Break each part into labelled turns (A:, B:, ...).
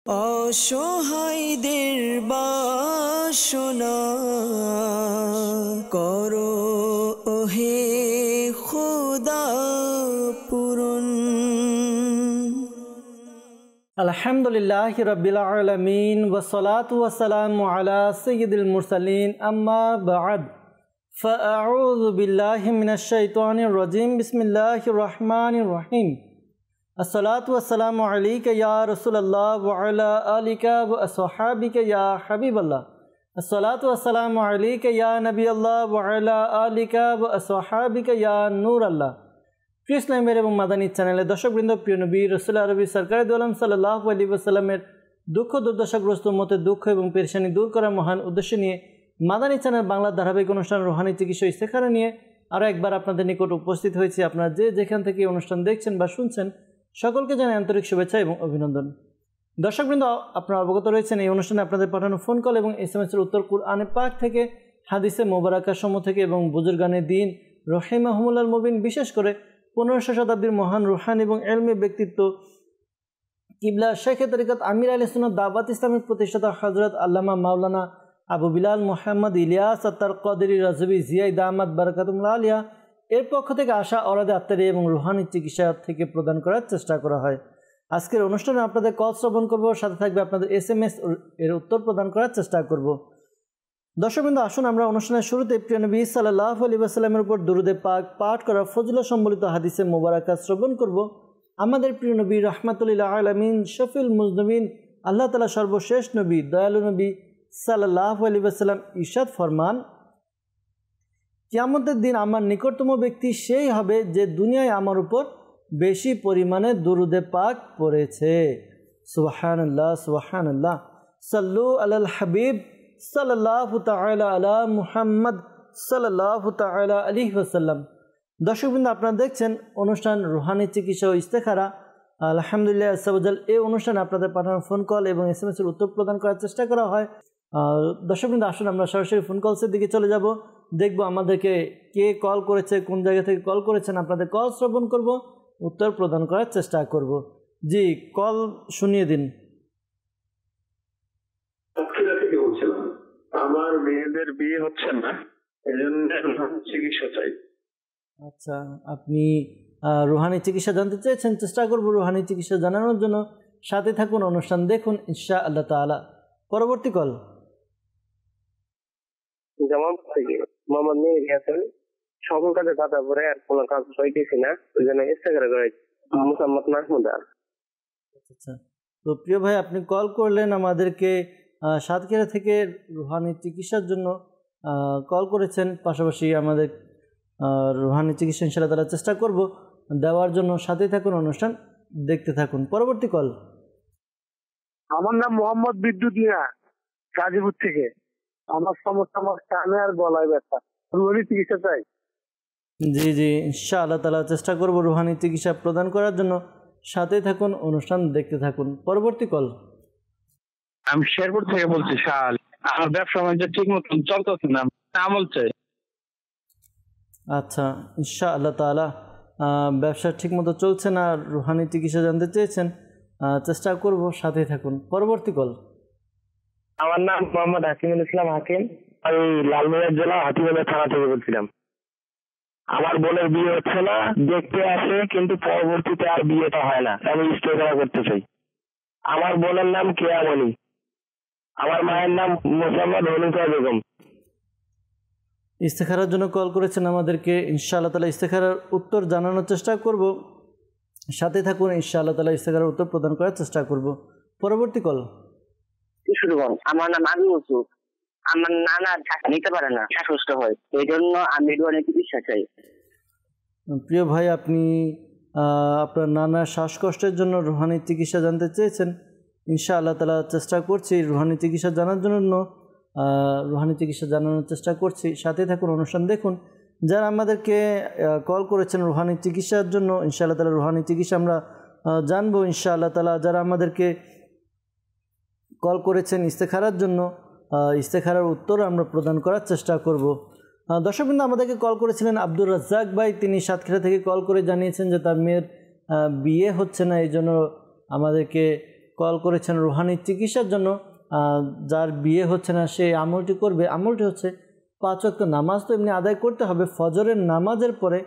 A: অসহায়দের বাসনা করো ওহে খোদা পূরণ।
B: আলহামদুলিল্লাহি রাব্বিল আলামিন ওয়াসসালাতু ওয়াসসালামু আলা সাইয়্যিদিল মুরসালিন আম্মা বা'দ ফাআউযু বিল্লাহি মিনাশ শাইতানির রাজিম বিসমিল্লাহির রহমানির রহিম। আসসালাতু ওয়াসসালামু আলাইকা ইয়া রাসূলুল্লাহ ওয়া আলা আলিকা ওয়া আসহাবিকা ইয়া হাবিবাল্লাহ। আসসালাতু ওয়াসসালামু আলাইকা ইয়া নবিয়াল্লাহ ওয়া আলা আলিকা ওয়া আসহাবিকা ইয়া নূরাল্লাহ। প্রিয় ইসলামের এবং মাদানী চ্যানেলের দর্শকবৃন্দ, প্রিয় নবী রাসূল আরবি সরকারে দু আলম সাল্লাল্লাহু আলাইহি ওয়াসাল্লামের দুঃখ দুর্দশাগ্রস্ত উম্মতের দুঃখ এবং পেরেশানি দূর করার মহান উদ্দেশ্য নিয়ে মাদানী চ্যানেল বাংলার ধারাবাহিক অনুষ্ঠান রুহানি চিকিৎসা ইস্তেখারা নিয়ে আরও একবার আপনাদের নিকট উপস্থিত হয়েছি। আপনারা যেখান থেকে অনুষ্ঠান দেখছেন বা শুনছেন সকলকে জানাই আন্তরিক শুভেচ্ছা এবং অভিনন্দন। দর্শকবৃন্দ, আপনারা অবগত রয়েছেন এই অনুষ্ঠানে আপনাদের পাঠানো ফোন কল এবং SMS-এর উত্তর কুরআনে পাক থেকে, হাদিসে মোবারকা সমূহ থেকে এবং বুজুর্গানে দ্বীন রহিমাহুমুল্লাহ মুবিন, বিশেষ করে 15শো শতাব্দীর মহান রুহানি এবং এলমি ব্যক্তিত্ব কিবলা শেখে তরিকত আমির আহলে সুন্নাত দাওয়াত ইসলামের প্রতিষ্ঠাতা হযরত আল্লামা মাওলানা আবু বিলাল মোহাম্মদ ইলিয়াস আত্তার কদরি রাজবি জিয়াই দামাত বারাকাতুল্লাহ আলিয়া এর পক্ষ থেকে আসা অরাদে আত্মারি এবং রুহানি চিকিৎসা থেকে প্রদান করার চেষ্টা করা হয়। আজকের অনুষ্ঠানে আপনাদের কল শ্রবণ করব, সাথে থাকবে আপনাদের SMS এর উত্তর প্রদান করার চেষ্টা করব। দর্শকবৃন্দ, আসুন আমরা অনুষ্ঠানের শুরুতে প্রিয় নবী সাল্লাল্লাহু আলাইহি ওয়াসাল্লামের উপর দুরুদে পাক পাঠ করা ফজিলত সম্বলিত হাদিসে মোবারকা শ্রবণ করব। আমাদের প্রিয় নবী রাহমাতুল আলামিন শফিউল মুজনিবিন আল্লাহ তাআলা সর্বশেষ নবী দয়ালু নবী সাল্লাল্লাহু আলাইহি ওয়াসাল্লাম ইরশাদ ফরমান, কিয়ামতের দিন আমার নিকটতম ব্যক্তি সেই হবে যে দুনিয়ায় আমার উপর বেশি পরিমাণে দুরুদে পাক পড়েছে। সুবহানাল্লাহ সুবহানাল্লাহ। সাল্লু আলাল হাবিব সাল্লাল্লাহু তাআলা আলা মুহাম্মদ সাল্লাল্লাহু তাআলা আলাইহি ওয়াসাল্লাম। দর্শকবৃন্দ, আপনারা দেখছেন অনুষ্ঠান রুহানি চিকিৎসা ও ইস্তেখারা। আলহামদুলিল্লাহ আজ্জাওয়াজাল, এই অনুষ্ঠানে আপনাদের পাঠানো ফোন কল এবং SMS-এর উত্তর প্রদান করার চেষ্টা করা হয়। দর্শকবৃন্দ, আসুন আমরা সরাসরি ফোন কলসের দিকে চলে যাব, দেখব আমাদেরকে কে কল করেছে, কোন জায়গা থেকে কল করেছেন। আপনাদের কল শ্রবণ করব, উত্তর প্রদান করার চেষ্টা করব। জি, কল শুনিয়ে দিন।
C: আমার মেয়েদের বিয়ে হচ্ছে না, এজন্য চিকিৎসা চাই।
B: আচ্ছা, আপনি রুহানি চিকিৎসা জানতে চেয়েছেন, চেষ্টা করব রুহানি চিকিৎসা জানানোর জন্য। সাথে থাকুন, অনুষ্ঠান দেখুন ইনশাআল্লাহ তাআলা। পরবর্তী কল।
C: যেমন মামার মেয়ে গেছেন, সকল কাজে বাধা পড়ে আর কোনো কাজ হইতেছি না, ওই জন্য ইস্তেখারা করে মোহাম্মদ মাহমুদ।
B: আচ্ছা, তো প্রিয় ভাই, আপনি কল করলেন আমাদেরকে সাতক্ষীরা থেকে রুহানি চিকিৎসার জন্য কল করেছেন। পাশাপাশি আমাদের রুহানি চিকিৎসা ইনশাআল্লাহ তাআলা চেষ্টা করব দেওয়ার জন্য। সাথেই থাকুন, অনুষ্ঠান দেখতে থাকুন। পরবর্তী কল।
C: আমার নাম মোহাম্মদ বিদ্যুৎ মিয়া, গাজীপুর থেকে। আমার সমস্যা আমার কানে আর গলায় ব্যথা, রুহানি চিকিৎসা চাই।
B: জি জি, ইনশাআল্লাহ তাআলা চেষ্টা করব রুহানি চিকিৎসা প্রদান করার জন্য। সাথেই থাকুন, অনুষ্ঠান দেখতে থাকুন। পরবর্তী কল।
C: আমি শেরপুর থেকে বলছি। শাল, আমার ব্যবসা বাণিজ্য ঠিক মতন চলতেছে না, আমল চাই।
B: আচ্ছা, ইনশাআল্লাহ তাআলা ব্যবসা ঠিক মতো চলছে না, রুহানি চিকিৎসা জানতে চেয়েছেন, চেষ্টা করব। সাথেই থাকুন। পরবর্তী কল।
C: আমার নাম মোহাম্মদ হাকিমুল ইসলাম হাকিম, আমি লালমনিরহাট জেলা হাতিবান্ধা থানা থেকে বলছিলাম। আমার বোনের বিয়ে হচ্ছে না, দেখতে আসে কিন্তু পরবর্তীতে আর বিয়েটা হয় না, আমি ইস্তেখারা করতে চাই। আমার বোনের নাম কেয়ামণি, আমার মায়ের নাম মোসাম্মদ হনিফা বেগম।
B: ইস্তেখারার জন্য কল করেছেন আমাদেরকে, ইনশাআল্লাহ তাআলা ইস্তেখারার উত্তর জানানোর চেষ্টা করব। সাথে থাকুন, ইনশাআল্লাহ তাআলা ইস্তেখারার উত্তর প্রদান করার চেষ্টা করব। পরবর্তী কল।
D: আমার নাম আবু ইউসুফ। আমার নানা ঢাকা নিতে পারে না, শ্বাসকষ্ট হয়, এই জন্য আমি রুহানি চিকিৎসা চাই।
B: প্রিয় ভাই, আপনি আপনার নানার শ্বাসকষ্টের জন্য রুহানি চিকিৎসা জানতে চেয়েছেন। ইনশাআল্লাহ তাআলা চেষ্টা করছি রুহানি চিকিৎসা জানার জন্য, রুহানি চিকিৎসা জানানোর চেষ্টা করছি। সাথে থাকুন, অনুষ্ঠান দেখুন। যারা আমাদেরকে কল করেছেন রুহানি চিকিৎসার জন্য, ইনশাআল্লাহ তাআলা রুহানি চিকিৎসা আমরা জানবো ইনশাআল্লাহ তাআলা। যারা আমাদেরকে কল করেছেন ইস্তেখারার জন্য, ইস্তেখারার উত্তর আমরা প্রদান করার চেষ্টা করব। দর্শকবৃন্দ, আমাদেরকে কল করেছিলেন আব্দুর রাজ্জাক ভাই। তিনি সাতক্ষীরা থেকে কল করে জানিয়েছেন যে তার মেয়ের বিয়ে হচ্ছে না, এই জন্য আমাদেরকে কল করেছেন রুহানি চিকিৎসার জন্য, যার বিয়ে হচ্ছে না সে আমলটি করবে। আমলটি হচ্ছে 5 ওয়াক্ত নামাজ তো এমনি আদায় করতে হবে, ফজরের নামাজের পরে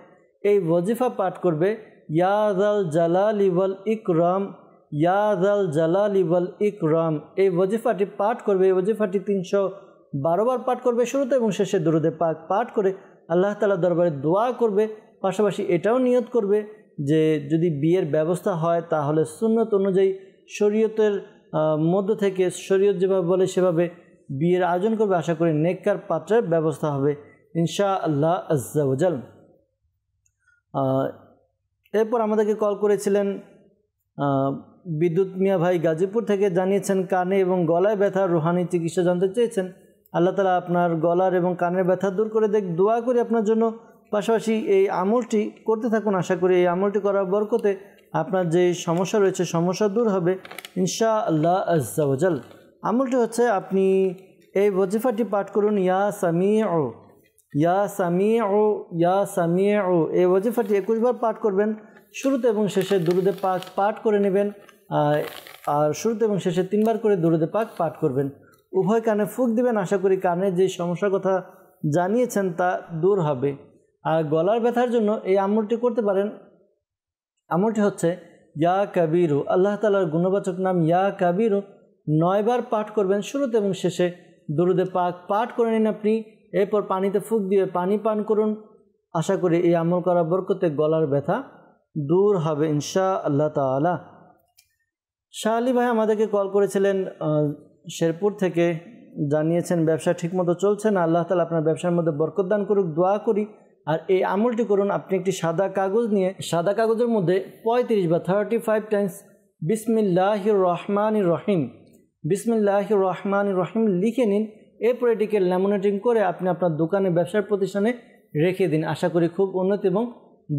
B: এই ওয়াজিফা পাঠ করবে, ইয়া যাল জালালি ওয়াল ইকরাম, ইয়া যাল জালালি ওয়াল ইকরাম। এই ওয়াজিফাটি পাঠ করবে। এই ওয়াজিফাটি 312 বার পাঠ করবে, শুরুতে এবং শেষে দুরূদে পাক পাঠ করে আল্লাহ তাআলার দরবারে দোয়া করবে। পাশাপাশি এটাও নিয়ত করবে যে যদি বিয়ের ব্যবস্থা হয় তাহলে সুন্নত অনুযায়ী শরীয়তের মধ্য থেকে শরীয়ত যেভাবে বলে সেভাবে বিয়ের আয়োজন করবে। আশা করি নেককার পাত্রের ব্যবস্থা হবে ইনশাআল্লাহ আজ্জা ওয়া জাল। এরপর আমাদেরকে কল করেছিলেন বিদ্যুৎ মিয়া ভাই গাজীপুর থেকে, জানিয়েছেন কানে এবং গলায় ব্যথা রুহানি চিকিৎসা জানতে চেয়েছেন। আল্লাহ তাআলা আপনার গলার এবং কানের ব্যথা দূর করে দেখ, দোয়া করি আপনার জন্য। পাশাপাশি এই আমলটি করতে থাকুন, আশা করি এই আমলটি করার বরকতে আপনার যে সমস্যা রয়েছে সমস্যা দূর হবে ইনশাআল্লাহ আজ্জা ওয়া জাল। আমলটি হচ্ছে আপনি এই ওয়াজিফাটি পাঠ করুন, ইয়া সামিউ, ইয়া সামিউ, ইয়া সামিউ। এই ওয়াজিফাটি 21 বার পাঠ করবেন, শুরুতে এবং শেষে দুরূদে পাক পাঠ করে নেবেন, আর শুরুতে এবং শেষে 3 বার করে দুরূদে পাক পাঠ করবেন। উভয় কানে ফুঁক দিবেন, আশা করি কানের যে সমস্যার কথা জানিয়েছেন তা দূর হবে। আর গলার ব্যথার জন্য এই আমলটি করতে পারেন। আমলটি হচ্ছে ইয়া কাবিরু, আল্লাহ তাআলার গুণবাচক নাম ইয়া কাবিরু 9 বার পাঠ করবেন, শুরুতে এবং শেষে দুরূদে পাক পাঠ করে নিন আপনি। এরপর পানিতে ফুঁক দিয়ে পানি পান করুন, আশা করি এই আমল করার বরকতে গলার ব্যথা দূর হবে ইনশাআল্লাহ তাআলা। শাহ আলী ভাই আমাদেরকে কল করেছিলেন শেরপুর থেকে, জানিয়েছেন ব্যবসা ঠিকমতো চলছে না, আল্লাহ তাআলা আপনার ব্যবসার মধ্যে বরকত দান করুক, দোয়া করি। আর এই আমলটি করুন, আপনি একটি সাদা কাগজ নিয়ে সাদা কাগজের মধ্যে 35 বা 35 টাইমস বিসমিল্লাহির রহমানির রহিম, বিসমিল্লাহির রহমানির রহিম লিখে নিন। এরপর এটিকে ল্যামিনেটিং করে আপনি আপনার দোকানে ব্যবসার প্রতিষ্ঠানে রেখে দিন, আশা করি খুব উন্নতি এবং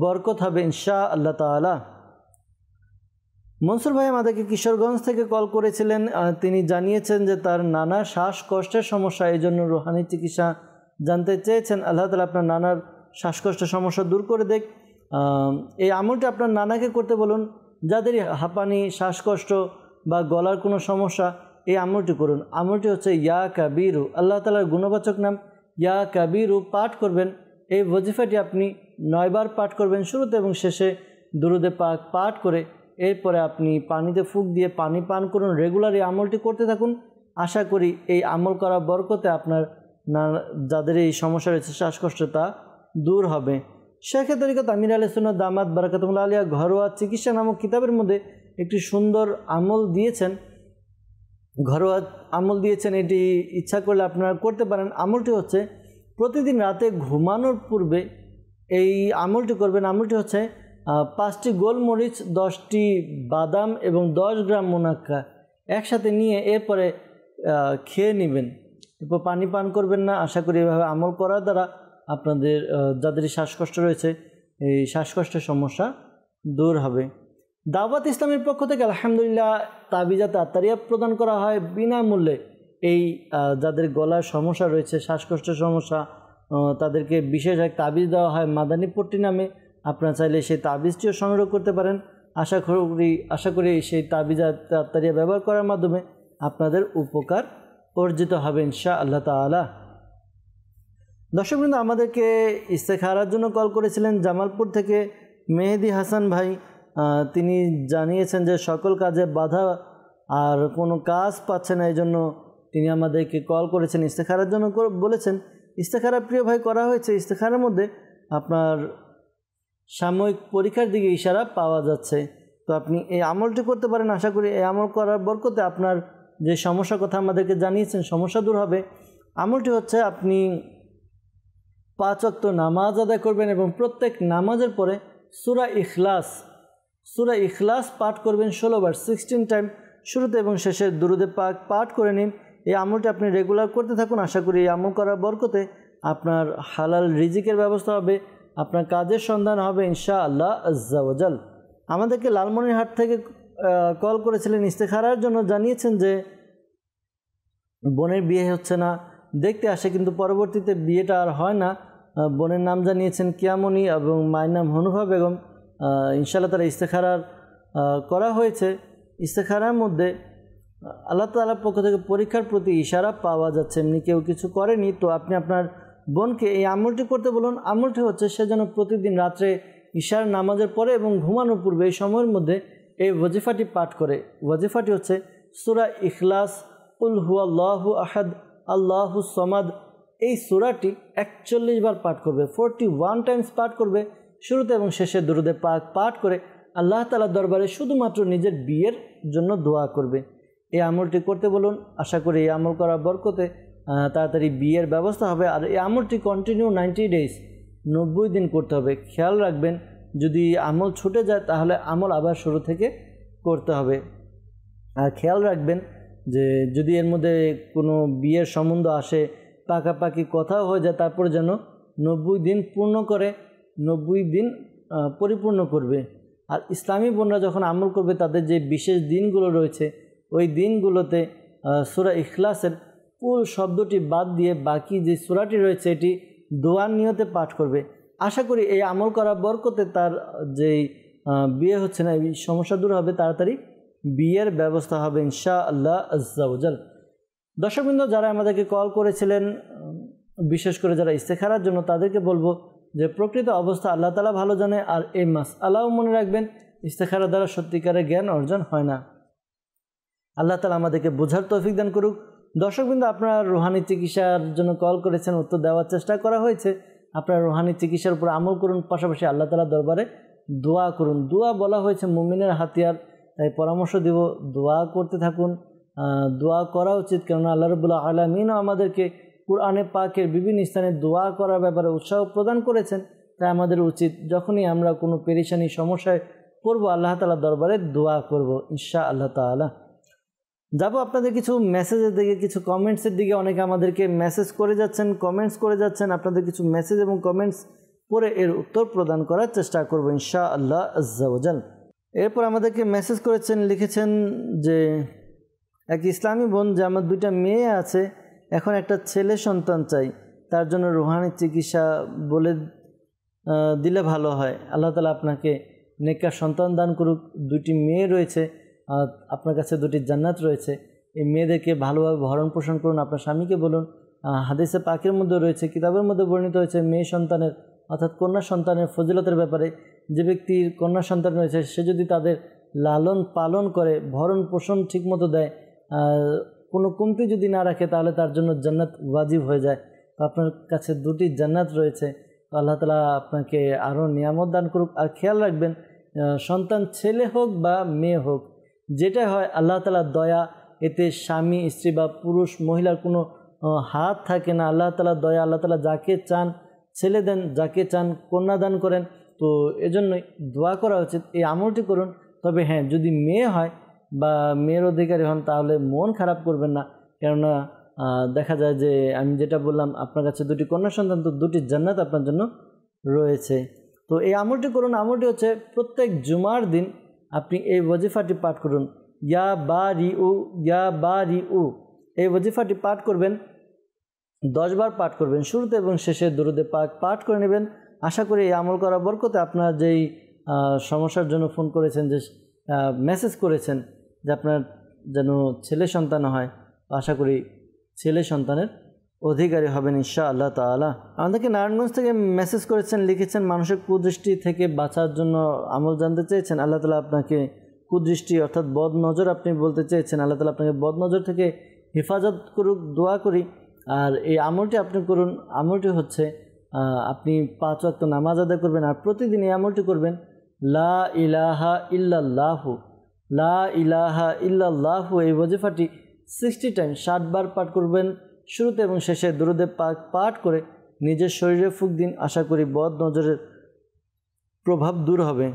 B: বরকত হবে ইনশাআল্লাহ তাআলা। মনসুর ভাই আমাদেরকে কিশোরগঞ্জ থেকে কল করেছিলেন, তিনি জানিয়েছেন যে তার নানা শ্বাসকষ্টের সমস্যা, এই জন্য রুহানি চিকিৎসা জানতে চেয়েছেন। আল্লাহ তাআলা আপনার নানার শ্বাসকষ্টের সমস্যা দূর করে দেখ। এই আমলটি আপনার নানাকে করতে বলুন। যাদের হাঁপানি, শ্বাসকষ্ট বা গলার কোনো সমস্যা, এই আমলটি করুন। আমলটি হচ্ছে ইয়া কাবিরু, আল্লাহ তাআলার গুণবাচক নাম ইয়া কাবিরু পাঠ করবেন। এই ওয়াজিফাটি আপনি 9 বার পাঠ করবেন, শুরুতে এবং শেষে দুরূদে পাক পাঠ করে এরপরে আপনি পানিতে ফুঁক দিয়ে পানি পান করুন। রেগুলার এই আমলটি করতে থাকুন, আশা করি এই আমল করা বরকতে আপনার যাদের এই সমস্যা রয়েছে শ্বাসকষ্ট তা দূর হবে। শেখে তরিকত আমির আহলে সুন্নাত দামাত বারাকাতুহুল্লাহ আলিয়া ঘরোয়া চিকিৎসা নামক কিতাবের মধ্যে একটি সুন্দর আমল দিয়েছেন, ঘরোয়া আমল দিয়েছেন। এটি ইচ্ছা করলে আপনারা করতে পারেন। আমলটি হচ্ছে প্রতিদিন রাতে ঘুমানোর পূর্বে এই আমলটি করবেন। আমলটি হচ্ছে 5টি গোলমরিচ, 10টি বাদাম এবং 10 গ্রাম মুনাক্কা একসাথে নিয়ে এরপরে খেয়ে নেবেন, এরপর পানি পান করবেন না। আশা করি এভাবে আমল করার দ্বারা আপনাদের যাদের শ্বাসকষ্ট রয়েছে এই শ্বাসকষ্টের সমস্যা দূর হবে। দাওয়াত ইসলামের পক্ষ থেকে আলহামদুলিল্লাহ তাবিজাত আত্তারিয়া প্রদান করা হয় বিনামূল্যে। এই যাদের গলার সমস্যা রয়েছে, শ্বাসকষ্টের সমস্যা, তাদেরকে বিশেষ এক তাবিজ দেওয়া হয় মাদানী পট্টি নামে। আপনারা চাইলে সেই তাবিজটিও সংগ্রহ করতে পারেন। আশা করি সেই তাবিজাত আত্তারিয়া ব্যবহার করার মাধ্যমে আপনাদের উপকার অর্জিত হবে ইনশাআল্লাহ তাআলা। দর্শকবৃন্দ, আমাদেরকে ইস্তেখারার জন্য কল করেছিলেন জামালপুর থেকে মেহেদি হাসান ভাই। তিনি জানিয়েছেন যে সকল কাজে বাধা আর কোনো কাজ পাচ্ছে না, এই জন্য তিনি আমাদেরকে কল করেছেন, ইস্তেখারার জন্য বলেছেন। ইস্তেখারা প্রিয় ভাই করা হয়েছে। ইস্তেখারার মধ্যে আপনার সাময়িক পরীক্ষার দিকে ইশারা পাওয়া যাচ্ছে, তো আপনি এই আমলটি করতে পারেন। আশা করি এই আমল করার বরকতে আপনার যে সমস্যার কথা আমাদেরকে জানিয়েছেন সমস্যা দূর হবে। আমলটি হচ্ছে আপনি 5 ওয়াক্ত নামাজ আদায় করবেন এবং প্রত্যেক নামাজের পরে সূরা ইখলাস পাঠ করবেন 16 বার, 16 টাইম, শুরুতে এবং শেষে দুরূদে পাক পাঠ করে নিন। এই আমলটি আপনি রেগুলার করতে থাকুন। আশা করি এই আমল করার বরকতে আপনার হালাল রিজিকের ব্যবস্থা হবে, আপনার কাজের সন্ধান হবে ইনশাআল্লাহ আজ্জা ওয়া জাল। আমাদেরকে লালমনিরহাট থেকে কল করেছিলেন ইস্তেখারার জন্য, জানিয়েছেন যে বোনের বিয়ে হচ্ছে না, দেখতে আসে কিন্তু পরবর্তীতে বিয়েটা আর হয় না। বোনের নাম জানিয়েছেন কিয়ামনি এবং মায়ের নাম হনুফা বেগম। ইনশাআল্লাহ তারা ইস্তেখারার করা হয়েছে। ইস্তেখারার মধ্যে আল্লাহ তাআলার পক্ষ থেকে পরীক্ষার প্রতি ইশারা পাওয়া যাচ্ছে। এমনি কেউ কিছু করেনি, তো আপনি আপনার বোনকে এই আমলটি করতে বলুন। আমলটি হচ্ছে সে যেন প্রতিদিন রাত্রে ইশার নামাজের পরে এবং ঘুমানোর পূর্বে এই সময়ের মধ্যে এই ওয়াজিফাটি পাঠ করে। ওয়াজিফাটি হচ্ছে সূরা ইখলাস, কুল হুয়াল্লাহু আহাদ, আল্লাহু সমাদ। এই সূরাটি 41 বার পাঠ করবে, 41 টাইমস পাঠ করবে। শুরুতে এবং শেষে দুরুদে পাক পাঠ করে আল্লাহ তাআলার দরবারে শুধুমাত্র নিজের বিয়ের জন্য দোয়া করবে। এই আমলটি করতে বলুন। আশা করি এই আমল করার বরকতে তাড়াতাড়ি বিয়ের ব্যবস্থা হবে। আর এই আমলটি কন্টিনিউ 90 ডেজ, 90 দিন করতে হবে। খেয়াল রাখবেন যদি আমল ছুটে যায় তাহলে আমল আবার শুরু থেকে করতে হবে। আর খেয়াল রাখবেন যে যদি এর মধ্যে কোনো বিয়ের সম্বন্ধ আসে, পাকাপাকি কথাও হয়ে যায়, তারপরে যেন 90 দিন পূর্ণ করে, 90 দিন পরিপূর্ণ করবে। আর ইসলামী বোনরা যখন আমল করবে তাদের যে বিশেষ দিনগুলো রয়েছে ওই দিনগুলোতে সূরা ইখলাসের পুল শব্দটি বাদ দিয়ে বাকি যে সূরাটি রয়েছে এটি দোয়ার নিয়তে পাঠ করবে। আশা করি এই আমল করার বরকতে তার যেই বিয়ে হচ্ছে না এই সমস্যা দূর হবে, তাড়াতাড়ি বিয়ের ব্যবস্থা হবে ইনশাআল্লাহ আজ্জা ওয়াজাল। দর্শকবৃন্দ, যারা আমাদেরকে কল করেছিলেন, বিশেষ করে যারা ইস্তেখারার জন্য, তাদেরকে বলবো যে প্রকৃত অবস্থা আল্লাহ তাআলা ভালো জানে। আর এই মাসআলাও মনে রাখবেন, ইস্তেখারা দ্বারা সত্যিকারের জ্ঞান অর্জন হয় না। আল্লাহ তাআলা আমাদেরকে বোঝার তৌফিক দান করুক। দর্শকবৃন্দ, আপনারা রুহানি চিকিৎসার জন্য কল করেছেন, উত্তর দেওয়ার চেষ্টা করা হয়েছে। আপনারা রুহানি চিকিৎসার উপর আমল করুন, পাশাপাশি আল্লাহ তাআলার দরবারে দোয়া করুন। দোয়া বলা হয়েছে মুমিনের হাতিয়ার, তাই পরামর্শ দিব দোয়া করতে থাকুন। দোয়া করা উচিত, কেননা আল্লাহ রাব্বুল আলামিনও আমাদেরকে কুরআনে পাকের বিভিন্ন স্থানে দোয়া করার ব্যাপারে উৎসাহ প্রদান করেছেন। তাই আমাদের উচিত যখনই আমরা কোনো পেরেশানি সমস্যায় পড়ব আল্লাহ তাআলার দরবারে দোয়া করব ইনশাআল্লাহ তাআলা। যাব আপনাদের কিছু মেসেজের দিকে, কিছু কমেন্টসের দিকে। অনেকে আমাদেরকে মেসেজ করে যাচ্ছেন, কমেন্টস করে যাচ্ছেন। আপনাদের কিছু মেসেজ এবং কমেন্টস পড়ে এর উত্তর প্রদান করার চেষ্টা করব ইনশাআল্লাহ আজ্জা ওয়াজাল। এরপর আমাদেরকে মেসেজ করেছেন, লিখেছেন যে এক ইসলামী বোন, যে আমার 2টা মেয়ে আছে, এখন একটা ছেলে সন্তান চাই, তার জন্য রুহানি চিকিৎসা বলে দিলে ভালো হয়। আল্লাহ তাআলা আপনাকে নেককার সন্তান দান করুক। 2টি মেয়ে রয়েছে, আপনার কাছে 2টি জান্নাত রয়েছে। এই মেয়েদেরকে ভালোভাবে ভরণ পোষণ করুন। আপনার স্বামীকে বলুন, হাদিসে পাকের মধ্যে রয়েছে, কিতাবের মধ্যে বর্ণিত হয়েছে মেয়ে সন্তানের অর্থাৎ কন্যা সন্তানের ফজিলতের ব্যাপারে। যে ব্যক্তির কন্যা সন্তান রয়েছে সে যদি তাদের লালন পালন করে, ভরণ পোষণ ঠিকমতো দেয়, কোনো কমতি যদি না রাখে, তাহলে তার জন্য জান্নাত ওয়াজিব হয়ে যায়। তো আপনার কাছে 2টি জান্নাত রয়েছে। তো আল্লাহ তাআলা আপনাকে আরও নিয়ামত দান করুক। আর খেয়াল রাখবেন, সন্তান ছেলে হোক বা মেয়ে হোক, যেটা হয় আল্লাহ তাআলার দয়া, এতে স্বামী স্ত্রী বা পুরুষ মহিলার কোনো হাত থাকে না। আল্লাহ তাআলার দয়া, আল্লাহ তাআলা যাকে চান ছেলে দেন, যাকে চান কন্যা দান করেন। তো এজন্যই দোয়া করা উচিত, এই আমলটি করুন। তবে হ্যাঁ, যদি মেয়ে হয় বা মেয়ের অধিকারী হন তাহলে মন খারাপ করবেন না, কেননা দেখা যায় যে আমি যেটা বললাম, আপনার কাছে 2টি কন্যা সন্তান, তো 2টি জান্নাত আপনার জন্য রয়েছে। তো এই আমলটি করুন। আমলটি হচ্ছে প্রত্যেক জুমার দিন আপনি এই ওয়াজিফাটি পাঠ করুন, ইয়া বারিউ, ইয়া বারিউ। এই ওয়াজিফাটি পাঠ করবেন, 10 বার পাঠ করবেন। শুরুতে এবং শেষে দুরুদে পাক পাঠ করে নেবেন। আশা করি এই আমল করার বরকতে আপনার যেই সমস্যার জন্য ফোন করেছেন, যে মেসেজ করেছেন যে আপনার যেন ছেলে সন্তান হয়, আশা করি ছেলে সন্তানের অধিকারী হবেন ইনশাআল্লাহ তাআলা। আমাদেরকে নারায়ণগঞ্জ থেকে মেসেজ করেছেন, লিখেছেন মানসিক কুদৃষ্টি থেকে বাঁচার জন্য আমল জানতে চেয়েছেন। আল্লাহ তাআলা আপনাকে কুদৃষ্টি অর্থাৎ বদ নজর আপনি বলতে চেয়েছেন, আল্লাহ তাআলা আপনাকে বদ নজর থেকে হেফাজত করুক, দোয়া করি। আর এই আমলটি আপনি করুন। আমলটি হচ্ছে আপনি 5 ওয়াক্ত নামাজ আদায় করবেন আর প্রতিদিন এই আমলটি করবেন, লা ইলাহা ইল্লাল্লাহু, লা ইলাহা ইল্লাল্লাহু। এই ওয়াজিফাটি 60 টাইম 60 বার পাঠ করবেন। শুরুতে এবং শেষে দুরুদে পাক পাঠ করে নিজের শরীরে ফুঁক দিন। আশা করি বদ নজরের প্রভাব দূর হবে।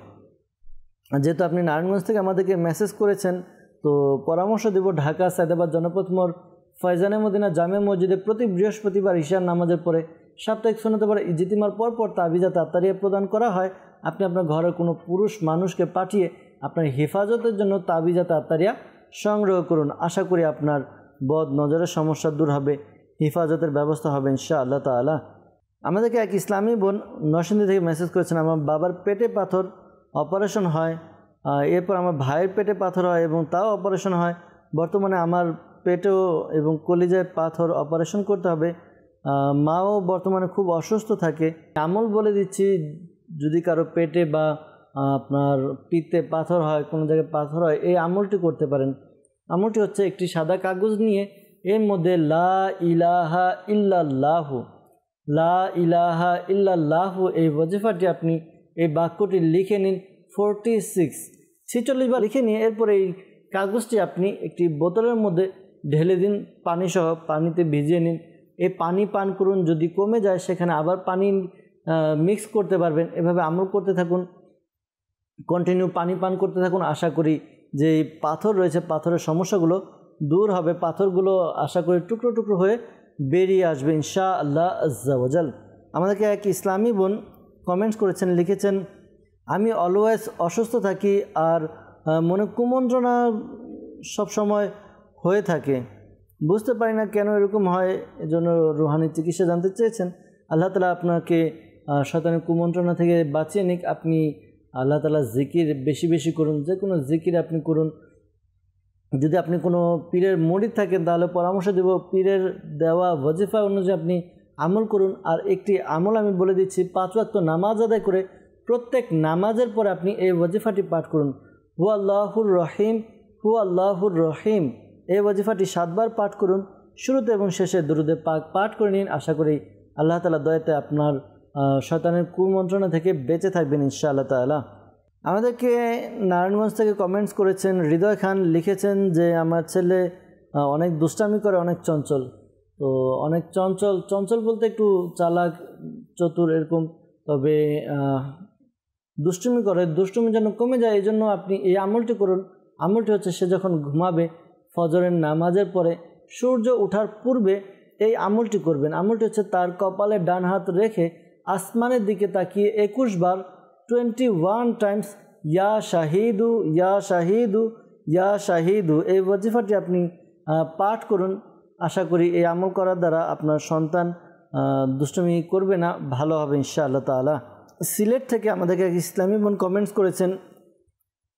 B: যেহেতু আপনি নারায়ণগঞ্জ থেকে আমাদেরকে মেসেজ করেছেন, তো পরামর্শ দেব, ঢাকা সায়দাবাদ জনপথ মোড় ফয়জানে মদিনা জামে মসজিদে প্রতি বৃহস্পতিবার ঈশার নামাজের পরে সাপ্তাহিক সুন্নতে পারে ইজতিমার পরপর তাবিজাত আত্তারিয়া প্রদান করা হয়। আপনি আপনার ঘরের কোনো পুরুষ মানুষকে পাঠিয়ে আপনার হেফাজতের জন্য তাবিজাত আত্তারিয়া সংগ্রহ করুন। আশা করি আপনার বদ নজরের সমস্যা দূর হবে, হেফাজতের ব্যবস্থা হবে ইনশাআল্লাহ তাআলা। আমাদেরকে এক ইসলামী বোন নরসিংদী থেকে মেসেজ করেছেন, আমার বাবার পেটে পাথর, অপারেশন হয়, এরপর আমার ভাইয়ের পেটে পাথর হয় এবং তাও অপারেশন হয়। বর্তমানে আমার পেটেও এবং কলিজায় পাথর অপারেশন করতে হবে। মাও বর্তমানে খুব অসুস্থ থাকে। আমল বলে দিচ্ছি, যদি কারো পেটে বা আপনার পিত্তে পাথর হয়, কোনো জায়গায় পাথর হয়, এই আমলটি করতে পারেন। আমলটি হচ্ছে একটি সাদা কাগজ নিয়ে এর মধ্যে লা ইলাহা ইল্লাল্লাহু, লা ইলাহা ইল্লাল্লাহু এই ওয়াজিফাটি আপনি এই বাক্যটি লিখে নিন 46 বার লিখে নিয়ে এরপর এই কাগজটি আপনি একটি বোতলের মধ্যে ঢেলে দিন, পানিসহ পানিতে ভিজিয়ে নিন। এই পানি পান করুন, যদি কমে যায় সেখানে আবার পানি মিক্স করতে পারবেন। এভাবে আমল করতে থাকুন, কন্টিনিউ পানি পান করতে থাকুন। আশা করি যে পাথর রয়েছে, পাথরের সমস্যাগুলো দূর হবে, পাথরগুলো আশা করি টুকরো টুকরো হয়ে বেরিয়ে আসবে ইনশাআল্লাহ আজ্জা ওয়াজাল। আমাদেরকে এক ইসলামী বোন কমেন্টস করেছেন, লিখেছেন, আমি অলওয়েজ অসুস্থ থাকি আর মনে কুমন্ত্রণা সবসময় হয়ে থাকে, বুঝতে পারি না কেন এরকম হয়, এজন্য রুহানি চিকিৎসা জানতে চেয়েছেন। আল্লাহ তাআলা আপনাকে শয়তানের কুমন্ত্রণা থেকে বাঁচিয়ে নিক। আপনি আল্লাহ তাআলা জিকির বেশি বেশি করুন, যে কোনো জিকির আপনি করুন। যদি আপনি কোনো পীরের মুরিদ থাকেন তাহলে পরামর্শ দেব, পীরের দেওয়া ওয়াজিফা অনুযায়ী আপনি আমল করুন। আর একটি আমল আমি বলে দিচ্ছি, 5 ওয়াক্ত নামাজ আদায় করে প্রত্যেক নামাজের পরে আপনি এই ওয়াজিফাটি পাঠ করুন, হু আল্লাহুর রহিম, হু আল্লাহুর রহিম। এই ওয়াজিফাটি 7 বার পাঠ করুন, শুরুতে এবং শেষে দুরুদে পাক পাঠ করে নিন। আশা করি আল্লাহ তাআলা দয়াতে আপনার শয়তানের কুমন্ত্রণা থেকে বেঁচে থাকবেন ইনশাআল্লাহ তাআলা। আমাদেরকে নারায়ণগঞ্জ থেকে কমেন্টস করেছেন হৃদয় খান, লিখেছেন যে আমার ছেলে অনেক দুষ্টামি করে, অনেক চঞ্চল। তো অনেক চঞ্চল বলতে একটু চালাক চতুর এরকম, তবে দুষ্টুমি করে, দুষ্টুমি যেন কমে যায় এই জন্য আপনি এই আমলটি করুন। আমলটি হচ্ছে সে যখন ঘুমাবে ফজরের নামাজের পরে সূর্য ওঠার পূর্বে এই আমলটি করবেন। আমলটি হচ্ছে তার কপালে ডান হাত রেখে আসমানের দিকে তাকিয়ে 21 বার 21 টাইমস ইয়া শাহিদু ইয়া শাহিদু ইয়া শাহিদু এই ওয়াজিফাটি আপনি পাঠ করুন। আশা করি এই আমল করার দ্বারা আপনার সন্তান দুষ্টুমি করবে না, ভালো হবে ইনশাআল্লাহ তাআলা। সিলেট থেকে আমাদেরকে এক ইসলামী বোন কমেন্টস করেছেন,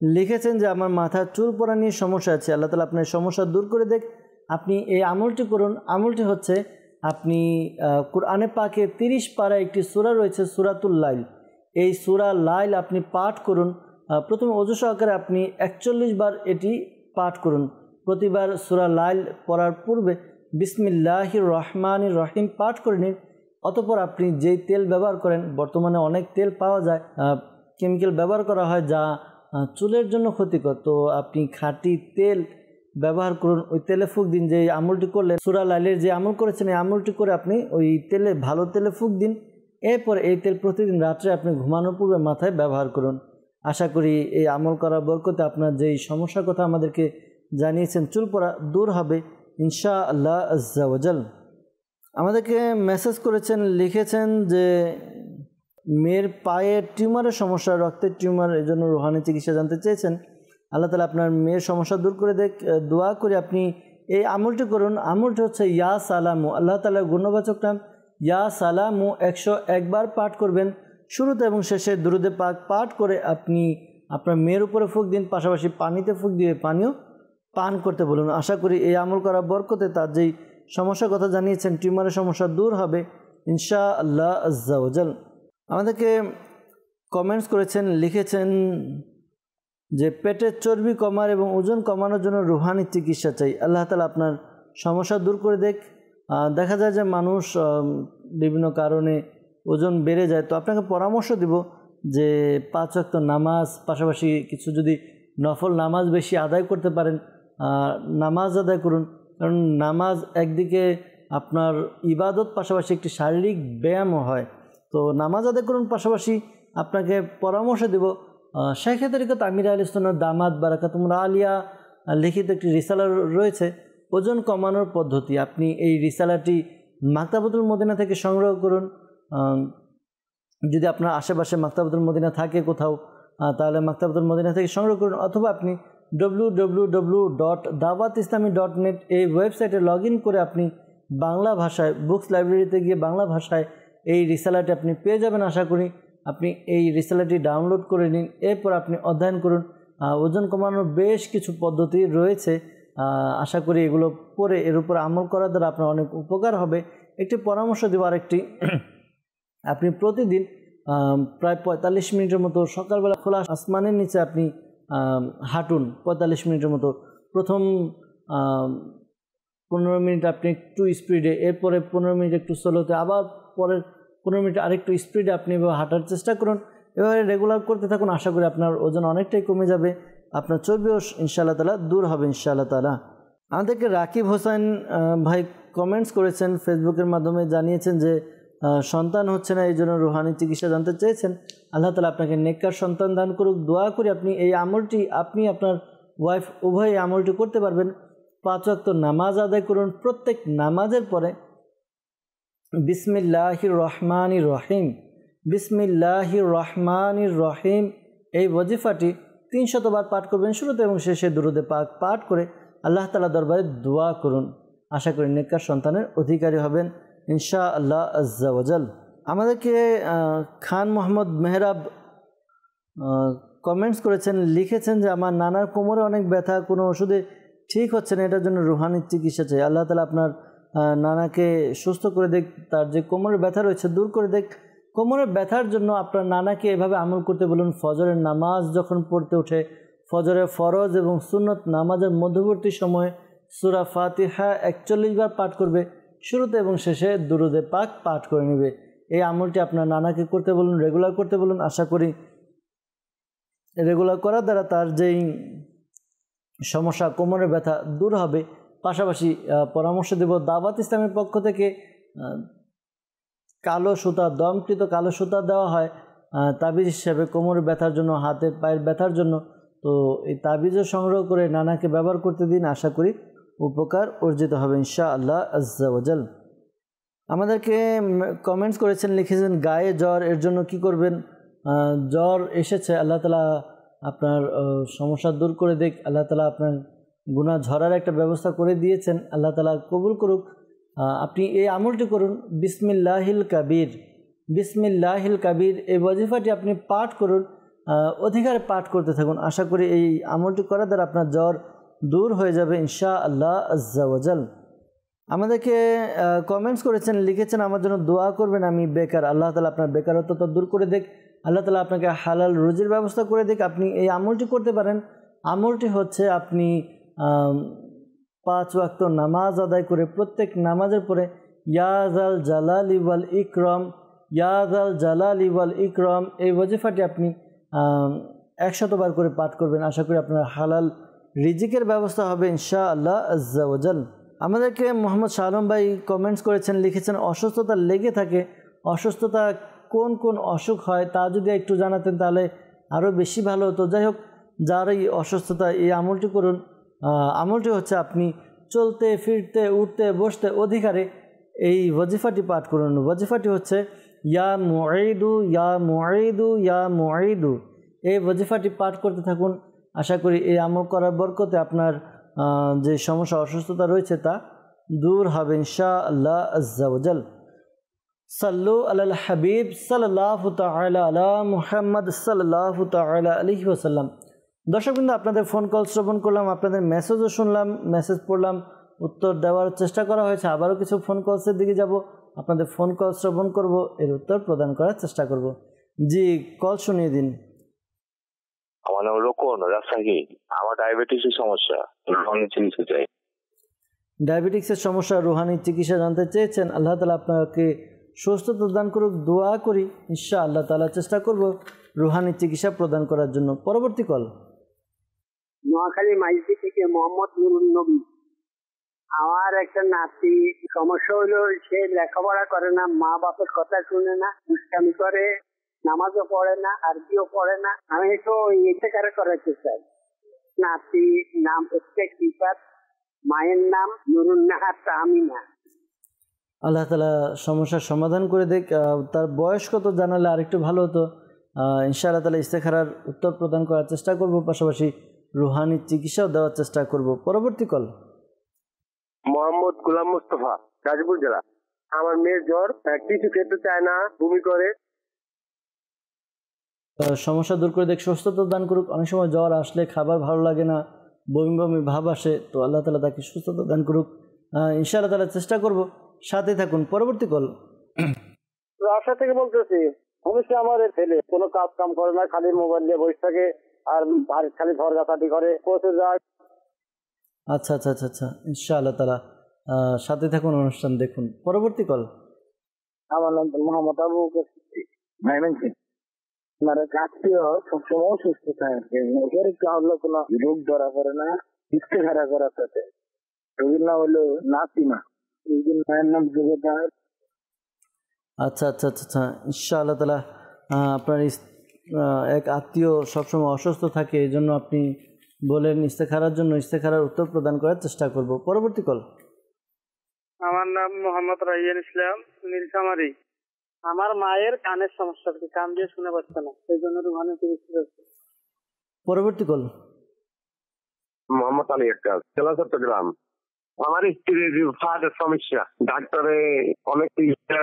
B: লিখেছেন যে আমার মাথার চুল পড়া নিয়ে সমস্যা আছে, আল্লাহ তাআলা আপনার সমস্যা দূর করে দেখ। আপনি এই আমলটি করুন। আমলটি হচ্ছে আপনি কোরআনে পাকে 30 পারায় একটি সূরা রয়েছে সূরাতুল লাইল, এই সূরা লাইল আপনি পাঠ করুন। প্রথমে ওযু সহকারে আপনি 41 বার এটি পাঠ করুন। প্রতিবার সূরা লাইল পড়ার পূর্বে বিসমিল্লাহির রহমানির রহিম পাঠ করে নিন। অতঃপর আপনি যেই তেল ব্যবহার করেন, বর্তমানে অনেক তেল পাওয়া যায়, কেমিক্যাল ব্যবহার করা হয় যা চুলের জন্য ক্ষতিকর, তো আপনি খাঁটি তেল ব্যবহার করুন। ওই তেলে ফুঁক দিন। যে আমলটি করলে সূরা লাইলের যে আমল করেছেন এই আমলটি করে আপনি ওই তেলে, ভালো তেলে ফুঁক দিন। এরপর এই তেল প্রতিদিন রাত্রে আপনি ঘুমানোর পূর্বে মাথায় ব্যবহার করুন। আশা করি এই আমল করার বরকতে আপনার যেই সমস্যার কথা আমাদেরকে জানিয়েছেন চুল পড়া দূর হবে ইনশাআল্লাহ আজ্জা ওয়াজাল। আমাদেরকে মেসেজ করেছেন, লিখেছেন যে মেয়ের পায়ে টিউমারের সমস্যা, রক্তের টিউমার, এই জন্য রুহানি চিকিৎসা জানতে চেয়েছেন। আল্লাহ তাআলা আপনার মেয়ের সমস্যা দূর করে দেখ। দোয়া করে আপনি এই আমলটি করুন। আমলটি হচ্ছে ইয়া সালামু, আল্লাহ তাআলার গুণবাচক নাম ইয়া সালামু 101 বার পাঠ করবেন। শুরুতে এবং শেষে দুরুদে পাক পাঠ করে আপনি আপনার মেয়ের উপরে ফুঁক দিন, পাশাপাশি পানিতে ফুঁক দিয়ে পানিও পান করতে বলুন। আশা করি এই আমল করার বরকতে তার যেই সমস্যার কথা জানিয়েছেন টিউমারের সমস্যা দূর হবে ইনশাআল্লাহ আজ্জা ওয়াজাল। আমাদেরকে কমেন্টস করেছেন, লিখেছেন যে পেটের চর্বি কমার এবং ওজন কমানোর জন্য রুহানি চিকিৎসা চাই, আল্লাহ তাআলা আপনার সমস্যা দূর করে দেখ। দেখা যায় যে মানুষ বিভিন্ন কারণে ওজন বেড়ে যায়, তো আপনাকে পরামর্শ দিব যে 5 ওয়াক্ত নামাজ, পাশাপাশি কিছু যদি নফল নামাজ বেশি আদায় করতে পারেন নামাজ আদায় করুন। কারণ নামাজ একদিকে আপনার ইবাদত, পাশাপাশি একটি শারীরিক ব্যায়ামও হয়। তো নামাজ আদায় করুন, পাশাপাশি আপনাকে পরামর্শ দেব শাইখে তরিকত আমির আহলে সুন্নাত দামাত বারাকাতুহুল আলিয়া লিখিত একটি রিসালা রয়েছে ওজন কমানোর পদ্ধতি। আপনি এই রিসালাটি মাকতাবাতুল মদিনা থেকে সংগ্রহ করুন। যদি আপনার আশেপাশে মাকতাবাতুল মদিনা থাকে কোথাও, তাহলে মাকতাবাতুল মদিনা থেকে সংগ্রহ করুন, অথবা আপনি www.dawatislami.net এই ওয়েবসাইটে লগ ইন করে আপনি বাংলা ভাষায় বুকস লাইব্রেরিতে গিয়ে বাংলা ভাষায় এই রিসালাটি আপনি পেয়ে যাবেন। আশা করি আপনি এই রিসালাটি ডাউনলোড করে নিন, এরপর আপনি অধ্যয়ন করুন। ওজন কমানোর বেশ কিছু পদ্ধতি রয়েছে। আশা করি এগুলো পরে এর উপর আমল করার দ্বারা আপনার অনেক উপকার হবে। একটি পরামর্শ দেব আরেকটি, আপনি প্রতিদিন প্রায় 45 মিনিটের মতো সকালবেলা খোলা আসমানের নিচে আপনি হাঁটুন 45 মিনিটের মতো। প্রথম 15 মিনিট আপনি একটু স্পিডে, এরপরে 15 মিনিট একটু স্লোতে, আবার পরের 15 মিনিট আরেকটু স্পিডে আপনি হাঁটার চেষ্টা করুন। এভাবে রেগুলার করতে থাকুন, আশা করি আপনার ওজন অনেকটাই কমে যাবে, আপনার চর্বিও ইনশাআল্লাহ তাআলা দূর হবে ইনশাআল্লাহ তাআলা। আমাদেরকে রাকিব হোসেন ভাই কমেন্টস করেছেন, ফেসবুকের মাধ্যমে জানিয়েছেন যে সন্তান হচ্ছে না, এই জন্য রুহানি চিকিৎসা জানতে চেয়েছেন। আল্লাহ তাআলা আপনাকে নেককার সন্তান দান করুক। দোয়া করি আপনি এই আমলটি, আপনি আপনার ওয়াইফ উভয় আমলটি করতে পারবেন। 5 ওয়াক্ত নামাজ আদায় করুন, প্রত্যেক নামাজের পরে বিসমিল্লাহির রহমানির রহিম, বিসমিল্লাহির রহমানির রহিম এই ওয়াজিফাটি 300 বার পাঠ করবেন শুরুতে এবং শেষে দুরুদে পাক পাঠ করে আল্লাহ তাআলা দরবারে দোয়া করুন। আশা করি নেককার সন্তানের অধিকারী হবেন ইনশাআল্লাহ আজ্জা ওয়াজাল। আমাদেরকে খান মোহাম্মদ মেহরাব কমেন্টস করেছেন, লিখেছেন যে আমার নানার কোমরে অনেক ব্যথা, কোনো ওষুধে ঠিক হচ্ছে না, এটার জন্য রুহানি চিকিৎসা চাই। আল্লাহ তাআলা আপনার নানাকে সুস্থ করে দেখ, তার যে কোমরের ব্যথা রয়েছে দূর করে দেখ। কোমরের ব্যথার জন্য আপনার নানাকে এভাবে আমল করতে বলুন। ফজরের নামাজ যখন পড়তে ওঠে, ফজরের ফরজ এবং সুন্নত নামাজের মধ্যবর্তী সময়ে সূরা ফাতিহা 41 বার পাঠ করবে, শুরুতে এবং শেষে দুরুদে পাক পাঠ করে নেবে। এই আমলটি আপনার নানাকে করতে বলুন, রেগুলার করতে বলুন। আশা করি রেগুলার করার দ্বারা তার যেই সমস্যা কোমরের ব্যথা দূর হবে। পাশাপাশি পরামর্শ দেব, দাওয়াত ইসলামের পক্ষ থেকে কালো সুতা, দমকৃত কালো সুতা দেওয়া হয় তাবিজ হিসেবে কোমরের ব্যথার জন্য, হাতে পায়ের ব্যথার জন্য। তো এই তাবিজও সংগ্রহ করে নানাকে ব্যবহার করতে দিন, আশা করি উপকার অর্জিত হবে ইনশাআল্লাহ আজ্জা ওয়াজাল। আমাদেরকে কমেন্টস করেছেন, লিখেছেন গায়ে জ্বর, এর জন্য কি করবেন? জ্বর এসেছে, আল্লাহ তাআলা আপনার সমস্যা দূর করে দেখ, আল্লাহ তাআলা আপনার গুনাহ ঝরার একটা ব্যবস্থা করে দিয়েছেন, আল্লাহ তাআলা কবুল করুক। আপনি এই আমলটি করুন, বিসমিল্লাহিল কাবীর, বিসমিল্লাহিল কাবীর এই ওয়াজিফাটি আপনি পাঠ করুন, অধিকারে পাঠ করতে থাকুন। আশা করি এই আমলটি করার দ্বারা আপনার জ্বর দূর হয়ে যাবে ইনশাআল্লাহ আজ্জা ওয়াজাল। আমাদেরকে কমেন্টস করেছেন, লিখেছেন আমার জন্য দোয়া করবেন, আমি বেকার, আল্লাহ তাআলা আপনার বেকারত্বটা দূর করে দেখ, আল্লাহ তাআলা আপনাকে হালাল রুজির ব্যবস্থা করে দেখ। আপনি এই আমলটি করতে পারেন। আমলটি হচ্ছে আপনি 5 ওয়াক্ত নামাজ আদায় করে প্রত্যেক নামাজের পরে ইয়া যাল জালালি ওয়াল ইকরাম, ইয়া যাল জালালি ওয়াল ইকরাম এই ওয়াজিফাটি আপনি 100 বার করে পাঠ করবেন। আশা করি আপনার হালাল রিজিকের ব্যবস্থা হবে ইনশাআল্লাহ আজ্জা ওয়াজাল। আমাদেরকে মোহাম্মদ শাহ আলম ভাই কমেন্টস করেছেন, লিখেছেন অসুস্থতা লেগে থাকে, অসুস্থতা কোন কোন অসুখ হয় তা যদি একটু জানাতেন তাহলে আরও বেশি ভালো হতো। যাই হোক, যার এই অসুস্থতা, এই আমলটি করুন। আমলটি হচ্ছে আপনি চলতে ফিরতে উঠতে বসতে অধিকারে এই ওয়াজিফাটি পাঠ করুন। ওয়াজিফাটি হচ্ছে ইয়া মুঈদু ইয়া মুঈদু ইয়া মুঈদু এই ওয়াজিফাটি পাঠ করতে থাকুন। আশা করি এই আমল করার বরকতে আপনার যে সমস্যা অসুস্থতা রয়েছে তা দূর হবে ইনশাআল্লাহ আজ্জা ওয়াজাল। সাল্লু আলাল হাবিব সাল্লাল্লাহু তাআলা আলা মুহাম্মদ সাল্লাল্লাহু তাআলা আলাইহি ওয়াসাল্লাম। দর্শকবৃন্দ, আপনাদের ফোন কল শ্রবণ করলাম, আপনাদের মেসেজও শুনলাম, মেসেজ পড়লাম, উত্তর দেওয়ার চেষ্টা করা হয়েছে। আবারও কিছু ফোন কলসের দিকে যাব, আপনাদের ফোন কল শ্রবণ করব, এর উত্তর প্রদান করার চেষ্টা করব। জি, কল শুনিয়ে দিন।
C: আমার নাম রোকন, রাজশাহী। আমার ডায়াবেটিসের সমস্যা, রুহানি চিকিৎসা চাই।
B: ডায়াবেটিক্সের সমস্যা, রুহানি চিকিৎসা জানতে চেয়েছেন। আল্লাহ তাআলা আপনাকে সুস্থতা দান করুক। দোয়া করি ইনশাআল্লাহ তাআলা চেষ্টা করব রুহানি চিকিৎসা প্রদান করার জন্য। পরবর্তী কল।
E: নোয়াখালী মাইজি থেকে মোহাম্মদ নুরুন নবী। আমার একটা নাতি সমস্যা হলো, সে লেখাপড়া করে না, মা বাপের কথা শুনে না, দুষ্টামি করে, নামাজও পড়ে না, আরবিও পড়ে না। আমি একটু ইন্তেকার করাতে চাই। নাতি নাম হচ্ছে কিফাত, মায়ের নাম নুরুন্নাহার তাহমিনা।
B: আল্লাহ তাআলা সমস্যার সমাধান করে দেখ। তার বয়স কত জানালে আরেকটু ভালো হতো। ইনশাআল্লাহ তাআলা ইস্তেখারার উত্তর প্রদান করার চেষ্টা করব, পাশাপাশি রুহানি চিকিৎসাও দেওয়ার চেষ্টা করব। পরবর্তী কল।
C: মোহাম্মদ গোলাম মুস্তফা, গাজীপুর জেলা। আমার মেয়ের জ্বর, কিছু খেতে চায় না, বমি করে।
B: সমস্যা দূর করে দেখ, সুস্থতা দান করুক। অনেক সময় জ্বর আসলে খাবার ভালো লাগে না, বমি বমি ভাব আসে, তো আল্লাহ তাআলা তাকে সুস্থতা দান করুক। ইনশাআল্লাহ তাআলা চেষ্টা করব, সাথে থাকুন। পরবর্তী কল।
C: রাজশাহী থেকে বলতেছি। অবশ্যই আমার ছেলে কোনো কাজ কাম করে না, খালি মোবাইল নিয়ে বসে থাকে আর খালি ঝড়গাছাটি করে, কোচে যায়।
B: আচ্ছা আচ্ছা আচ্ছা আচ্ছা, ইনশাআল্লাহ তাআলা সাথে থাকুন, অনুষ্ঠান দেখুন। পরবর্তী কল।
C: আমার নাম মোহাম্মদ আবু বকর সিদ্দিক, ময়মনসিংহ। আমার আত্মীয় সবসময় সুস্থ থাকে, ওদের হলো কোনো রোগ ধরা পড়ে না, ইস্তেহারা করার সাথে। রোগীর নাম হলো নাসিমা, রোগীর মায়ের নাম জুবেদার।
B: আচ্ছা আচ্ছা আচ্ছা আচ্ছা, ইনশাআল্লাহ তাআলা আপনার এক আত্মীয় সবসময় অসুস্থ থাকে, এই জন্য আপনি বলেন ইস্তেখারার জন্য, ইস্তেখারার উত্তর প্রদান করার চেষ্টা করব। পরবর্তী কল।
C: আমার নাম মোহাম্মদ রাইয়ান ইসলাম, নীলফামারী। আমার মায়ের কানের সমস্যা, কান দিয়ে শুনে পাচ্ছে না, সেই জন্য রুহানি চিকিৎসা করছে।
B: পরবর্তী কল।
C: মোহাম্মদ আলী আক্তার, জেলা চট্টগ্রাম। আমার স্ত্রীর ফাটের সমস্যা, ডাক্তারে অনেক চিকিৎসা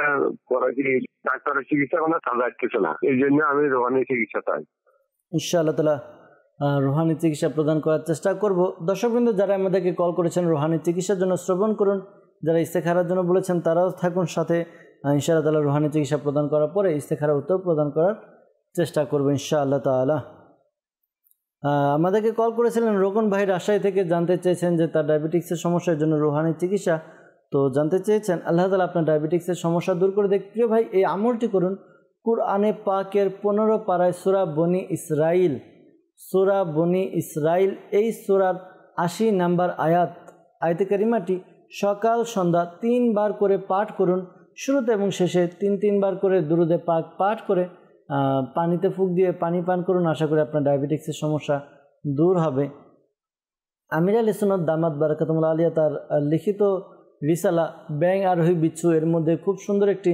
C: করেছি, ডাক্তারের চিকিৎসা কোনো কাজ আসতেছে না, এই জন্য আমি রুহানি চিকিৎসা চাই।
B: ইনশাআল্লাহ তাআলা রুহানি চিকিৎসা প্রদান করার চেষ্টা করব। দর্শকবৃন্দ, যারা আমাদেরকে কল করেছেন রুহানি চিকিৎসার জন্য, শ্রবণ করুন। যারা ইস্তেখারার জন্য বলেছেন তারাও থাকুন সাথে। ইনশাআল্লাহ তাআলা রুহানি চিকিৎসা প্রদান করার পরে ইস্তেখারার উত্তর প্রদান করার চেষ্টা করব ইনশাআল্লাহ তাআলা। আমাদেরকে কল করেছিলেন রোকন ভাই রাজশাহী থেকে, জানতে চেয়েছেন যে তার ডায়াবেটিক্সের সমস্যার জন্য রুহানি চিকিৎসা। তো জানতে চেয়েছেন, আল্লাহ তাআলা আপনার ডায়াবেটিক্সের সমস্যা দূর করে দেখ। প্রিয় ভাই, এই আমলটি করুন। কুরআনে পাকের 15 পারায় সূরা বনি ইসরাইল, সূরা বনি ইসরাইল, এই সূরার 80 নম্বর আয়াতে কারিমাটি সকাল সন্ধ্যা 3 বার করে পাঠ করুন। শুরুতে এবং শেষে 3 বার করে দুরুদে পাক পাঠ করে পানিতে ফুঁক দিয়ে পানি পান করুন। আশা করি আপনার ডায়াবেটিক্সের সমস্যা দূর হবে। আমির আলী সুন্নাত দামাত বারাকাতুল্লাহ আলিয়া তার লিখিত রিসালা ব্যাং আরোহী বিচ্ছু, এর মধ্যে খুব সুন্দর একটি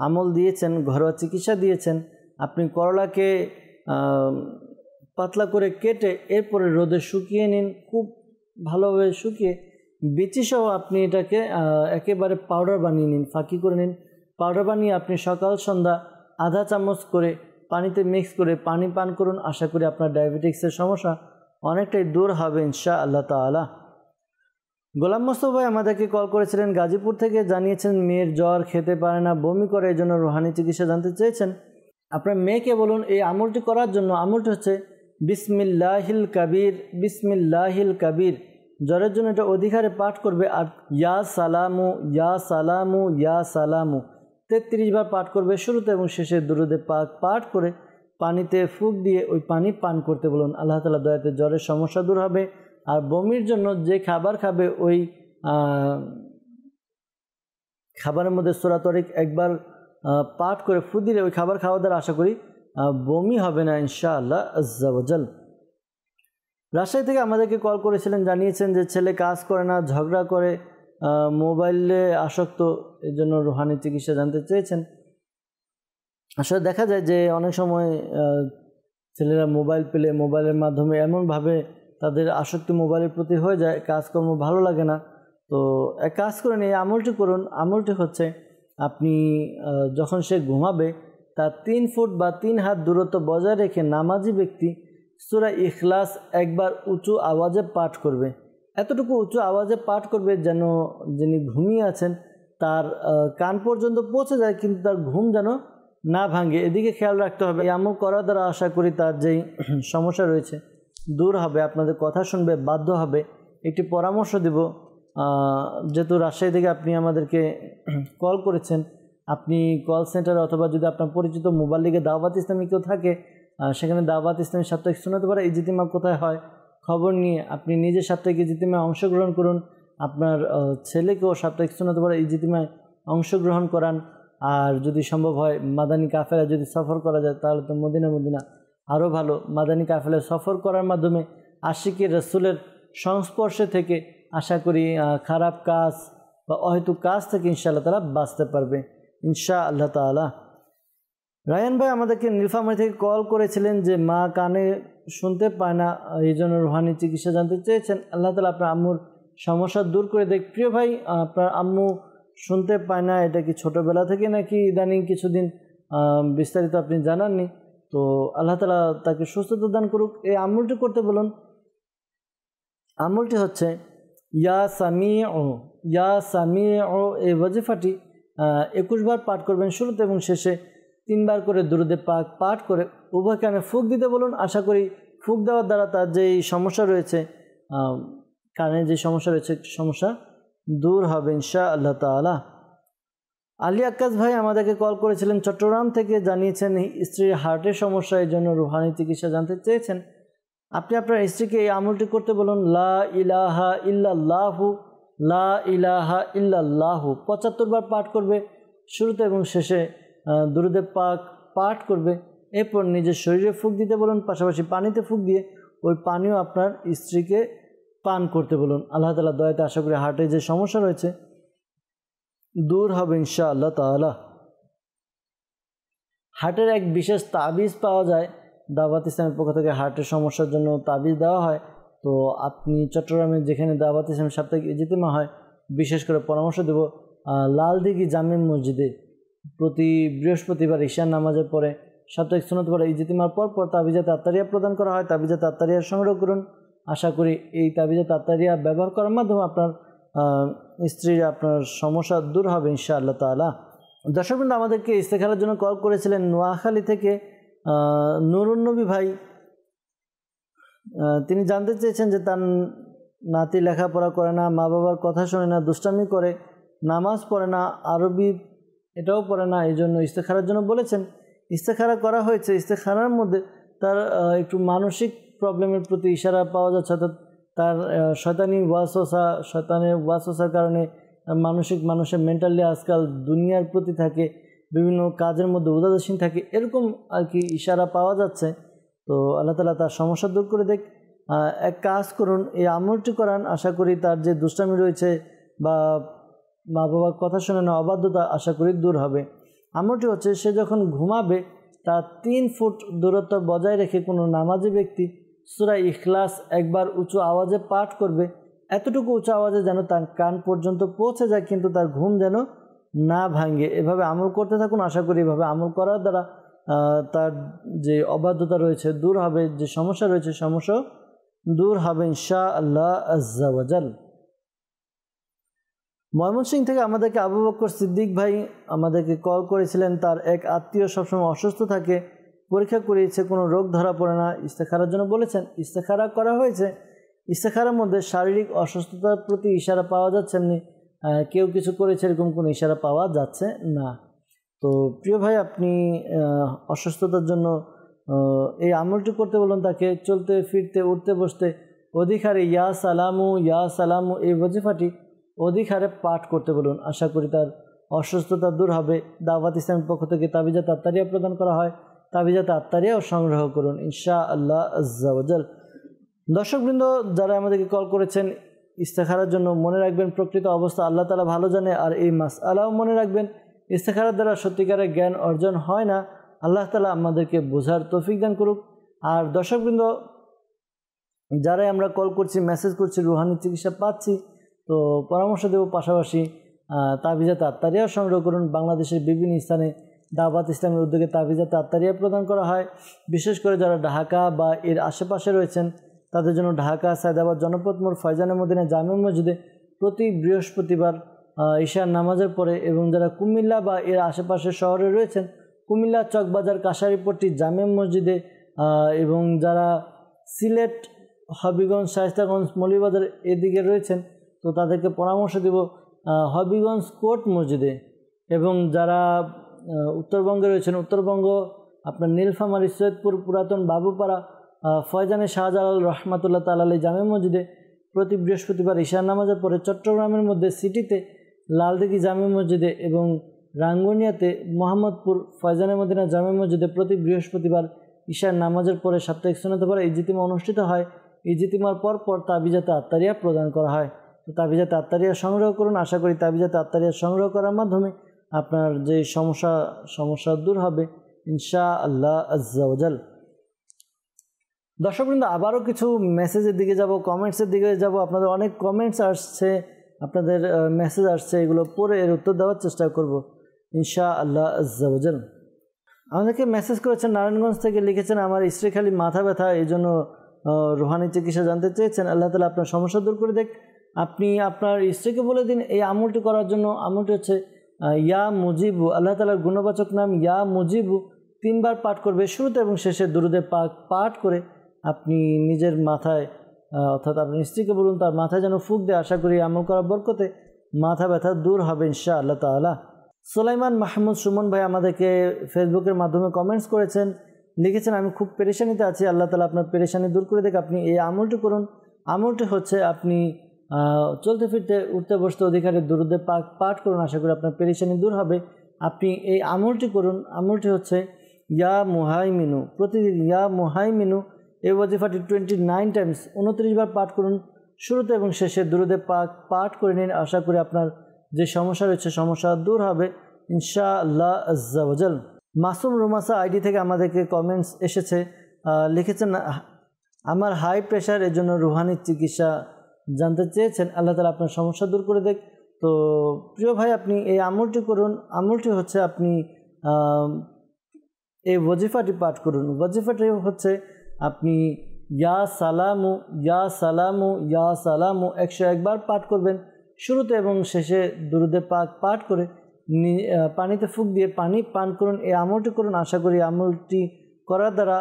B: আমল দিয়েছেন, ঘরোয়া চিকিৎসা দিয়েছেন। আপনি করলাকে পাতলা করে কেটে এরপরে রোদে শুকিয়ে নিন, খুব ভালোভাবে শুকিয়ে বিচিসহ আপনি এটাকে একেবারে পাউডার বানিয়ে নিন, ফাঁকি করে নিন। পাউডার বানিয়ে আপনি সকাল সন্ধ্যা আধা চামচ করে পানিতে মিক্স করে পানি পান করুন। আশা করি আপনার ডায়াবেটিক্সের সমস্যা অনেকটাই দূর হবে ইনশাআল্লাহ তাআলা। গোলাম মোস্তফা ভাই আমাদেরকে কল করেছিলেন গাজীপুর থেকে, জানিয়েছেন মেয়ের জ্বর, খেতে পারে না, বমি করে, এই জন্য রুহানি চিকিৎসা জানতে চেয়েছেন। আপনার মেয়েকে বলুন এই আমলটি করার জন্য। আমলটি হচ্ছে বিসমিল্লাহিল কাবীর, বিসমিল্লাহিল কাবীর। জ্বরের জন্য এটা অধিকারে পাঠ করবে, আর ইয়া সালামু, ইয়া সালামু, ইয়া সালামু 33 বার পাঠ করবে। শুরুতে এবং শেষে দুরুদে পাক পাঠ করে পানিতে ফুঁক দিয়ে ওই পানি পান করতে বলুন। আল্লাহ তাআলা দয়াতে জ্বরের সমস্যা দূর হবে। আর বমির জন্য যে খাবার খাবে ওই খাবারের মধ্যে সূরা তারিক একবার পাঠ করে ফু দিলে ওই খাবার খাওয়া দ্বারা আশা করি বমি হবে না ইনশাআল্লাহ আজ্জা ওয়া জাল। রাজশাহী থেকে আমাদেরকে কল করেছিলেন, জানিয়েছেন যে ছেলে কাজ করে না, ঝগড়া করে, মোবাইলে আসক্ত, এই জন্য রুহানি চিকিৎসা জানতে চেয়েছেন। আসলে দেখা যায় যে অনেক সময় ছেলেরা মোবাইল পেলে মোবাইলের মাধ্যমে এমনভাবে তাদের আসক্তি মোবাইলের প্রতি হয়ে যায়, কাজকর্ম ভালো লাগে না। তো এক কাজ করেন, এই আমলটি করুন। আমলটি হচ্ছে আপনি যখন সে ঘুমাবে তার 3 ফুট বা 3 হাত দূরত্ব বজায় রেখে নামাজি ব্যক্তি সূরা ইখলাস একবার উঁচু আওয়াজে পাঠ করবে। এতটুকু উঁচু আওয়াজে পাঠ করবে যেন যিনি ঘুমিয়ে আছেন তার কান পর্যন্ত পৌঁছে যায়, কিন্তু তার ঘুম যেন না ভাঙে, এদিকে খেয়াল রাখতে হবে। এই আমল করার দ্বারা আশা করি তার যেই সমস্যা রয়েছে দূর হবে, আপনাদের কথা শুনবে, বাধ্য হবে। একটি পরামর্শ দেব, যেহেতু রাজশাহী থেকে আপনি আমাদেরকে কল করেছেন, আপনি কল সেন্টারে অথবা যদি আপনার পরিচিত মোবাইল লিগে দাওয়াত ইসলামী কেউ থাকে, সেখানে দাওয়াত ইসলামী সাপ্তাহিক সুন্নাত পাড়া ইজতিমা কোথায় হয় খবর নিয়ে আপনি নিজে সাপ্তাহিক ইজতিমায় অংশগ্রহণ করুন। আপনার ছেলেকেও সাপ্তাহিক সুন্নাত পাড়া ইজতিমায় অংশগ্রহণ করান। আর যদি সম্ভব হয় মাদানী কাফেলা যদি সফর করা যায় তাহলে তো মদিনা আরও ভালো। মাদানী কাফেলায় সফর করার মাধ্যমে আশিকি রাসূলের সংস্পর্শে থেকে আশা করি খারাপ কাজ বা অহেতুক কাজ থেকে ইনশাআল্লাহ তাআলা বাঁচতে পারবে ইনশাআল্লাহ তাআলা। রায়ান ভাই আমাদেরকে নীলফামারী থেকে কল করেছিলেন যে মা কানে শুনতে পায় না, এই জন্য রুহানি চিকিৎসা জানতে চেয়েছেন। আল্লাহ তাআলা আপনার আম্মুর সমস্যা দূর করে দেখ। প্রিয় ভাই, আপনার আম্মু শুনতে পায় না, এটা কি ছোটোবেলা থেকে নাকি ইদানিং কিছুদিন বিস্তারিত আপনি জানাননি? তো আল্লাহ তাআলা তাকে সুস্থতা দান করুক। এই আমলটি করতে বলুন। আমলটি হচ্ছে ইয়া সামিউ, এই ওয়াজিফাটি 21 বার পাঠ করবেন, শুরুতে এবং শেষে 3 বার করে দুরুদে পাক পাঠ করে উভয় কানে ফুঁক দিতে বলুন। আশা করি ফুঁক দেওয়ার দ্বারা তার যেই সমস্যা রয়েছে, কানে যে সমস্যা রয়েছে, সমস্যা দূর হবে ইনশাআল্লাহ তাআলা। আলী আক্কাস ভাই আমাদেরকে কল করেছিলেন চট্টগ্রাম থেকে, জানিয়েছেন স্ত্রীর হার্টের সমস্যা, এই জন্য রুহানি চিকিৎসা জানতে চেয়েছেন। আপনি আপনার স্ত্রীকে এই আমলটি করতে বলুন। লা ইলাহা ইল্লাল্লাহু, লা ইলাহা ইল্লাল্লাহু 75 বার পাঠ করবে, শুরুতে এবং শেষে দুরুদে পাক পাঠ করবে। এরপর নিজের শরীরে ফুঁক দিতে বলুন, পাশাপাশি পানিতে ফুঁক দিয়ে ওই পানিও আপনার স্ত্রীকে পান করতে বলুন। আল্লাহ তাআলা দয়াতে আশা করি হার্টের যে সমস্যা রয়েছে দূর হবে ইনশাআল্লাহ তাআলা। হার্টের এক বিশেষ তাবিজ পাওয়া যায়, দাওয়াত ইসলামের পক্ষ থেকে হার্টের সমস্যার জন্য তাবিজ দেওয়া হয়। তো আপনি চট্টগ্রামে যেখানে দাওয়াত ইসলাম সাপ্তাহিক ইজতিমা হয়, বিশেষ করে পরামর্শ দেব লালদিঘি জামে মসজিদে প্রতি বৃহস্পতিবার ঈশার নামাজের পরে সাপ্তাহিক সুন্নত পড়া ইজতিমার পর তাবিজাত আত্তারিয়া প্রদান করা হয়। তাবিজাত আত্তারিয়া সংগ্রহ করুন। আশা করি এই তাবিজাত আত্তারিয়া ব্যবহার করার মাধ্যমে আপনার স্ত্রীর আপনার সমস্যা দূর হবে ইনশাআল্লাহ তাআলা। দর্শকবৃন্দ আমাদেরকে ইস্তেখারার জন্য কল করেছিলেন নোয়াখালী থেকে নুরুন নবী ভাই। তিনি জানতে চেয়েছেন যে তার নাতি লেখাপড়া করে না, মা বাবার কথা শোনে না, দুষ্টামি করে, নামাজ পড়ে না, আরবি এটাও পড়ে না, এই জন্য ইস্তেখারার জন্য বলেছেন। ইস্তেখারা করা হয়েছে, ইস্তেখারার মধ্যে তার একটু মানসিক প্রবলেমের প্রতি ইশারা পাওয়া যাচ্ছে, অর্থাৎ তার শয়তানের ওয়াসওয়াসার কারণে মানুষের মেন্টালি আজকাল দুনিয়ার প্রতি থাকে, বিভিন্ন কাজের মধ্যে উদাসীন থাকে, এরকম আর কি ইশারা পাওয়া যাচ্ছে। তো আল্লাহ তাআলা তার সমস্যা দূর করে দেখ। এক কাজ করুন, এই আমলটি করান, আশা করি তার যে দুষ্টামি রয়েছে বা মা বাবার কথা শুনে না অবাধ্যতা আশা করি দূর হবে। আমলটি হচ্ছে সে যখন ঘুমাবে তার 3 ফুট দূরত্ব বজায় রেখে কোনো নামাজি ব্যক্তি সূরা ইখলাস একবার উঁচু আওয়াজে পাঠ করবে, এতটুকু উঁচু আওয়াজে যেন তার কান পর্যন্ত পৌঁছে যায়, কিন্তু তার ঘুম যেন না ভাঙে। এভাবে আমল করতে থাকুন। আশা করি এভাবে আমল করার দ্বারা তার যে অবাধ্যতা রয়েছে দূর হবে, যে সমস্যা রয়েছে সমস্যা দূর হবে ইনশাআল্লাহ আজ্জা ওয়া জাল। ময়মনসিংহ থেকে আমাদেরকে আবু বকর সিদ্দিক ভাই আমাদেরকে কল করেছিলেন। তার এক আত্মীয় সবসময় অসুস্থ থাকে, পরীক্ষা করিয়েছে, কোনো রোগ ধরা পড়ে না, ইস্তেখারার জন্য বলেছেন। ইস্তেখারা করা হয়েছে, ইস্তেখারার মধ্যে শারীরিক অসুস্থতার প্রতি ইশারা পাওয়া যাচ্ছে না, কেউ কিছু করেছে এরকম কোনো ইশারা পাওয়া যাচ্ছে না। তো প্রিয় ভাই, আপনি অসুস্থতার জন্য এই আমলটি করতে বলুন তাকে। চলতে ফিরতে উঠতে বসতে অধিক হারে ইয়া সালামু এই ওয়াজিফাটি অধিক হারে পাঠ করতে বলুন। আশা করি তার অসুস্থতা দূর হবে। দাওয়াত ইসলামের পক্ষ থেকে তাবিজাত আত্তারিয়া প্রদান করা হয়, তাবিজাত আত্তারিয়াও সংগ্রহ করুন ইনশাআল্লাহ আজ্জা ওয়া জাল। দর্শকবৃন্দ যারা আমাদেরকে কল করেছেন ইস্তেখারার জন্য, মনে রাখবেন প্রকৃত অবস্থা আল্লাহ তাআলা ভালো জানে। আর এই মাসআলাও মনে রাখবেন, ইস্তেখারার দ্বারা সত্যিকারের জ্ঞান অর্জন হয় না। আল্লাহ তাআলা আমাদেরকে বোঝার তৌফিক দান করুক। আর দর্শকবৃন্দ যারাই আমরা কল করছি, মেসেজ করছি, রুহানি চিকিৎসা পাচ্ছি, তো পরামর্শ দেব, পাশাপাশি তাবিজাত আত্তারিয়া সংগ্রহ করুন। বাংলাদেশের বিভিন্ন স্থানে দাওয়াত ইসলামের উদ্যোগে তাবিজাত আত্তারিয়া প্রদান করা হয়। বিশেষ করে যারা ঢাকা বা এর আশেপাশে রয়েছেন তাদের জন্য ঢাকা সায়দাবাদ জনপথ মোড় ফয়জানে মদিনা জামে মসজিদে প্রতি বৃহস্পতিবার ঈশার নামাজের পরে, এবং যারা কুমিল্লা বা এর আশেপাশের শহরে রয়েছেন কুমিল্লা চকবাজার কাশারিপট্টি জামে মসজিদে, এবং যারা সিলেট হবিগঞ্জ শায়েস্তাগঞ্জ মৌলভীবাজার এদিকে রয়েছেন তো তাদেরকে পরামর্শ দেব হবিগঞ্জ কোর্ট মসজিদে, এবং যারা উত্তরবঙ্গে রয়েছেন উত্তরবঙ্গ আপনার নীলফামারী সৈয়দপুর পুরাতন বাবুপাড়া ফয়জানে শাহজালাল রহমাতুল্লাহ তাআলা আলাইহি জামে মসজিদে প্রতি বৃহস্পতিবার ঈশার নামাজের পরে, চট্টগ্রামের মধ্যে সিটিতে লালদিঘি জামে মসজিদে এবং রাঙ্গুনিয়াতে মোহাম্মদপুর ফয়জানে মদিনা জামে মসজিদে প্রতি বৃহস্পতিবার ঈশার নামাজের পরে সাপ্তাহিক সুন্নাতে পড়া ইজতিমা অনুষ্ঠিত হয়। ইজতিমার পর তাবিজাত আত্তারিয়া প্রদান করা হয়। তো তাবিজাত আত্তারিয়া সংগ্রহ করুন। আশা করি তাবিজাত আত্তারিয়া সংগ্রহ করার মাধ্যমে আপনার যে সমস্যা দূর হবে ইনশাআল্লাহ আজ্জা ওয়া জাল। দর্শকবৃন্দ আবারও কিছু মেসেজের দিকে যাব, কমেন্টসের দিকে যাব। আপনাদের অনেক কমেন্টস আসছে, আপনাদের মেসেজ আসছে, এগুলো পড়ে এর উত্তর দেওয়ার চেষ্টা করব ইনশাআল্লাহ আজ্জা ওয়া জাল। আমাদেরকে মেসেজ করেছেন নারায়ণগঞ্জ থেকে, লিখেছেন আমার স্ত্রী খালি মাথা ব্যথা, এই জন্য রুহানি চিকিৎসা জানতে চেয়েছেন। আল্লাহ তাআলা আপনার সমস্যা দূর করে দেখ। আপনি আপনার স্ত্রীকে বলে দিন এই আমলটি করার জন্য। আমলটি হচ্ছে ইয়া মুজিবু, আল্লাহ তাআলার গুণবাচক নাম ইয়া মুজিবু 3 বার পাঠ করবে, শুরুতে এবং শেষে দুরুদে পাক পাঠ করে আপনি নিজের মাথায় অর্থাৎ আপনার স্ত্রীকে বলুন তার মাথায় যেন ফুঁক দেয়। আশা করি আমল করার বরকতে মাথা ব্যথা দূর হবে ইনশাআল্লাহ তাআলা। সুলাইমান মাহমুদ সুমন ভাই আমাদেরকে ফেসবুকের মাধ্যমে কমেন্টস করেছেন, লিখেছেন আমি খুব পেরেশানিতে আছি, আল্লাহ তাআলা আপনার পেরেশানি দূর করে দেখ। আপনি এই আমলটি করুন। আমলটি হচ্ছে আপনি চলতে ফিরতে উঠতে বসতে অধিকারে দুরুদে পাক পাঠ করুন, আশা করি আপনার পেরেশানি দূর হবে। আপনি এই আমলটি করুন। আমলটি হচ্ছে ইয়া মুহাইমিনু, প্রতিদিন ইয়া মুহাইমিনু এই ওয়াজিফাটি 29 টাইমস 29 বার পাঠ করুন, শুরুতে এবং শেষে দুরুদে পাক পাঠ করে নিন। আশা করি আপনার যে সমস্যা রয়েছে সমস্যা দূর হবে ইনশাআল্লাহ আজ্জা ওয়াজাল। মাসুম রুমাসা আইডি থেকে আমাদেরকে কমেন্টস এসেছে, লিখেছেন আমার হাই প্রেশার, এর জন্য রুহানি চিকিৎসা জানতে চেয়েছেন। আল্লাহ তাআলা আপনার সমস্যা দূর করে দেখ। তো প্রিয় ভাই আপনি এই আমলটি করুন। আমলটি হচ্ছে আপনি এই ওয়াজিফাটি পাঠ করুন। ওয়াজিফাটি হচ্ছে আপনি ইয়া সালামু ইয়া সালামু ইয়া সালামু 101 বার পাঠ করবেন, শুরুতে এবং শেষে দুরুদে পাক পাঠ করে পানিতে ফুঁক দিয়ে পানি পান করুন। এই আমলটি করুন। আশা করি আমলটি করার দ্বারা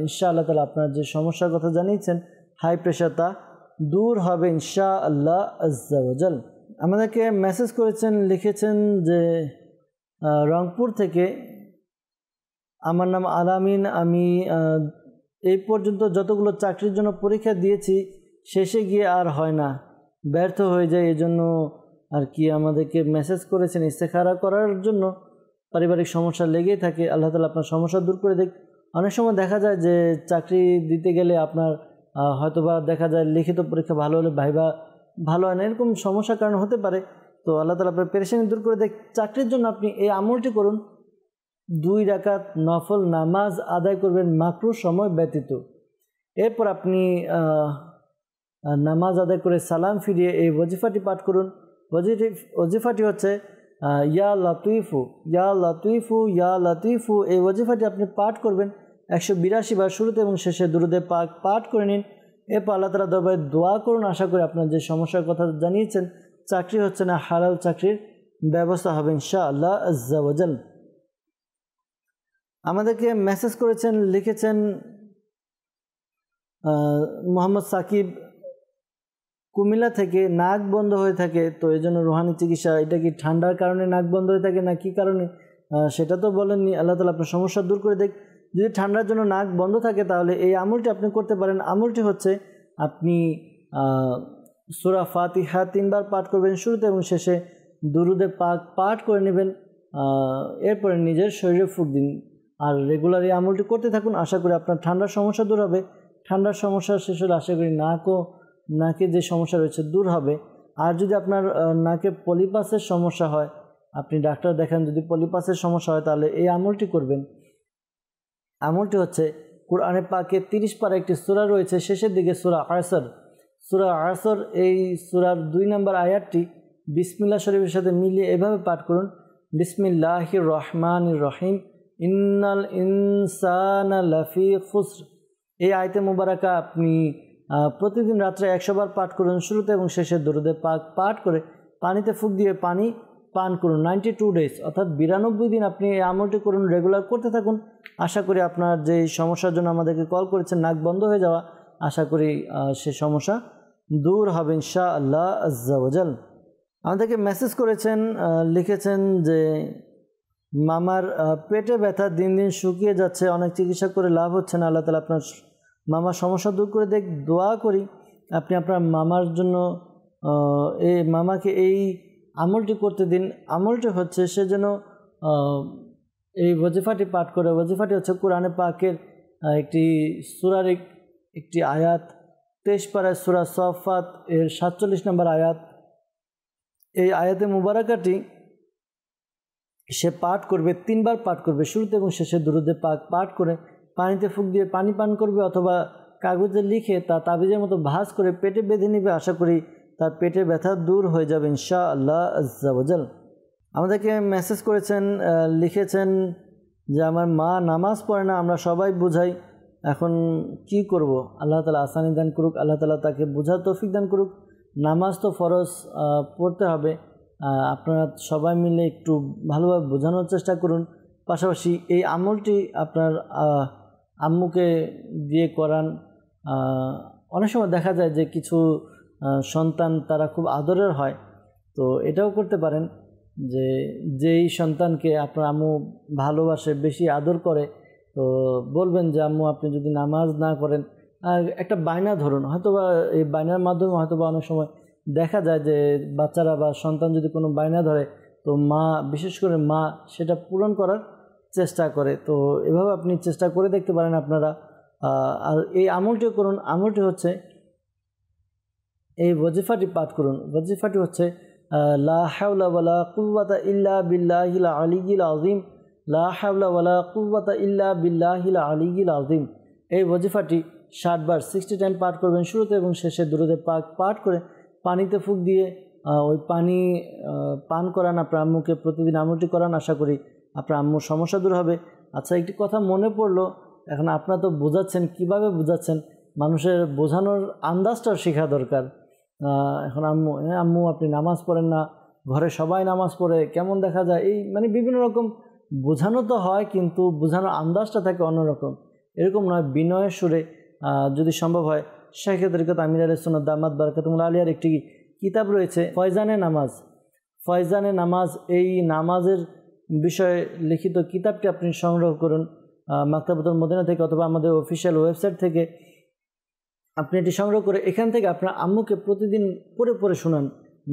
B: ইনশাআল্লাহ তাআলা আপনার যে সমস্যার কথা জানিয়েছেন হাই প্রেশার তা দূর হবে ইনশাআল্লাহ আজ্জা ওয়াজাল। আমাদেরকে মেসেজ করেছেন, লিখেছেন যে রংপুর থেকে, আমার নাম আলামিন, আমি এই পর্যন্ত যতগুলো চাকরির জন্য পরীক্ষা দিয়েছি শেষে গিয়ে আর হয় না, ব্যর্থ হয়ে যায়, এই জন্য আর কি আমাদেরকে মেসেজ করেছেন ইস্তেখারা করার জন্য। পারিবারিক সমস্যা লেগেই থাকে, আল্লাহ তাআলা আপনার সমস্যা দূর করে দেখ। অনেক সময় দেখা যায় যে চাকরি দিতে গেলে আপনার হয়তোবা দেখা যায় লিখিত পরীক্ষা ভালো হলে ভাইবা ভালো হয় না, এরকম সমস্যার কারণ হতে পারে। তো আল্লাহ তাআলা আপনার পেরেশানি দূর করে দেখ। চাকরির জন্য আপনি এই আমলটি করুন। 2 রাকাত নফল নামাজ আদায় করবেন মাকরু সময় ব্যতীত। এরপর আপনি নামাজ আদায় করে সালাম ফিরিয়ে এই ওয়াজিফাটি পাঠ করুন। ওয়াজিফাটি হচ্ছে ইয়া লাতিফু ইয়া লাতিফু ইয়া লাতিফু। এই ওয়াজিফাটি আপনি পাঠ করবেন 182 বার, শুরুতে এবং শেষে দুরুদে পাক পাঠ করে নিন। এরপর আল্লাহ তাআলা দরবারে দোয়া করুন। আশা করি আপনার যে সমস্যার কথা জানিয়েছেন চাকরি হচ্ছে না, হালাল চাকরির ব্যবস্থা হবে ইনশাআল্লাহ আজ্জা ওয়াজাল। আমাদেরকে মেসেজ করেছেন, লিখেছেন মোহাম্মদ সাকিব কুমিল্লা থেকে, নাক বন্ধ হয়ে থাকে, তো এই জন্য রুহানি চিকিৎসা। এটা কি ঠান্ডার কারণে নাক বন্ধ হয়ে থাকে না কি কারণে সেটা তো বলেননি। আল্লাহ তাআলা আপনার সমস্যা দূর করে দেখ। যদি ঠান্ডার জন্য নাক বন্ধ থাকে তাহলে এই আমলটি আপনি করতে পারেন। আমলটি হচ্ছে আপনি সূরা ফাতিহা 3 বার পাঠ করবেন, শুরুতে এবং শেষে দুরুদে পাক পাঠ করে নেবেন। এরপরে নিজের শরীরে ফুঁক দিন আর রেগুলার এই আমলটি করতে থাকুন। আশা করি আপনার ঠান্ডার সমস্যা দূর হবে। ঠান্ডার সমস্যা শেষ হলে আশা করি নাকে যে সমস্যা রয়েছে দূর হবে। আর যদি আপনার নাকে পলিপাসের সমস্যা হয়, আপনি ডাক্তার দেখান, যদি পলিপাসের সমস্যা হয় তাহলে এই আমলটি করবেন। আমলটি হচ্ছে কুরআনে পাকে 30 পারা একটি সূরা রয়েছে, শেষের দিকে সূরা আসর। সূরা আসর এই সূরার 2 নম্বর আয়াতটি বিসমিল্লাহ শরীফের সাথে মিলিয়ে এভাবে পাঠ করুন, বিসমিল্লাহির রহমানির রহিম ইন্নাল ইনসানা লাফি খুসর। এই আয়াতে মুবারাকা আপনি প্রতিদিন রাত্রে 100 বার পাঠ করুন, শুরুতে এবং শেষে দরুদে পাক পাঠ করে পানিতে ফুঁক দিয়ে পানি পান করুন। 92 ডেজ অর্থাৎ 92 দিন আপনি এই আমলটি করুন, রেগুলার করতে থাকুন। আশা করি আপনার যে সমস্যার জন্য আমাদেরকে কল করেছেন নাক বন্ধ হয়ে যাওয়া, আশা করি সে সমস্যা দূর হবে ইনশাআল্লাহ আজ্জা ওয়াজাল। আমাদেরকে মেসেজ করেছেন, লিখেছেন যে মামার পেটে ব্যথা দিন দিন শুকিয়ে যাচ্ছে, অনেক চিকিৎসা করে লাভ হচ্ছে না। আল্লাহ তাআলা আপনার মামার সমস্যা দূর করে দেখ। দোয়া করি আপনি আপনার মামার জন্য মামাকে এই আমলটি করতে দিন। আমলটি হচ্ছে সে যেন এই ওয়াজিফাটি পাঠ করে। ওয়াজিফাটি হচ্ছে কোরআনে পাকের একটি সূরার একটি আয়াত, 23 পারায় সূরা সফাত এর 47 নম্বর আয়াত। এই আয়াতে মুবারাকাটি সে পাঠ করবে, 3 বার পাঠ করবে, শুরুতে এবং শেষে দুরুদে পাক পাঠ করে পানিতে ফুঁক দিয়ে পানি পান করবে, অথবা কাগজে লিখে তা তাবিজের মতো ভাঁজ করে পেটে বেঁধে নেবে। আশা করি তার পেটে ব্যথা দূর হয়ে যাবে ইনশাআল্লাহ আজ্জা ওয়াজাল। আমাদেরকে মেসেজ করেছেন, লিখেছেন যে আমার মা নামাজ পড়ে না, আমরা সবাই বুঝাই, এখন কি করব? আল্লাহ তাআলা আসানি দান করুক, আল্লাহ তাআলা তাকে বোঝার তৌফিক দান করুক। নামাজ তো ফরজ, পড়তে হবে। আপনারা সবাই মিলে একটু ভালোভাবে বোঝানোর চেষ্টা করুন। পাশাপাশি এই আমলটি আপনার আম্মুকে দিয়ে করান। অনেক সময় দেখা যায় যে কিছু সন্তান তারা খুব আদরের হয়, তো এটাও করতে পারেন যে যেই সন্তানকে আপনার আম্মু ভালোবাসে, বেশি আদর করে, তো বলবেন যে আম্মু আপনি যদি নামাজ না করেন, একটা বায়না ধরুন। হয়তোবা এই বায়নার মাধ্যমে হয়তোবা অনেক সময় দেখা যায় যে বাচ্চারা বা সন্তান যদি কোনো বায়না ধরে, তো মা, বিশেষ করে মা, সেটা পূরণ করার চেষ্টা করে। তো এভাবে আপনি চেষ্টা করে দেখতে পারেন আপনারা। আর এই আমলটিও করুন। আমলটি হচ্ছে এই ওয়াজিফাটি পাঠ করুন। ওয়াজিফাটি হচ্ছে লা হাওলা ওয়ালা কুওয়াতা ইল্লা বিল্লাহিল আলিয়্যিল আযীম, লা হাওলা ওয়ালা কুওয়াতা ইল্লা বিল্লাহিল আলিয়্যিল আযীম। এই ওয়াজিফাটি 60 বার 60 টাইম পাঠ করবেন। শুরুতে এবং শেষে দুরূদে পাক পাঠ করে পানিতে ফুঁক দিয়ে ওই পানি পান করান আপনার আম্মুকে। প্রতিদিন আমলটি করান, আশা করি আপনার আম্মুর সমস্যা দূর হবে। আচ্ছা, একটি কথা মনে পড়লো, এখন আপনারা তো বোঝাচ্ছেন, কিভাবে বোঝাচ্ছেন? মানুষের বোঝানোর আন্দাজটাও শেখা দরকার। এখন আম্মু, আম্মু আপনি নামাজ পড়েন না, ঘরে সবাই নামাজ পড়ে, কেমন দেখা যায়, এই মানে বিভিন্ন রকম বোঝানো তো হয়, কিন্তু বোঝানোর আন্দাজটা থাকে অন্যরকম। এরকম নয়, বিনয়ের সুরে যদি সম্ভব হয়। শাইখে তরিকত আমির আহলে সুন্নাত দামাত বারাকাতুহুল্লাহ আলিয়ার একটি কিতাব রয়েছে, ফয়জানে নামাজ। ফয়জানে নামাজ, এই নামাজের বিষয়ে লিখিত কিতাবটি আপনি সংগ্রহ করুন মাকতাবাতুল মদিনা থেকে অথবা আমাদের অফিসিয়াল ওয়েবসাইট থেকে। আপনি এটি সংগ্রহ করে এখান থেকে আপনার আম্মুকে প্রতিদিন পড়ে পড়ে শোনান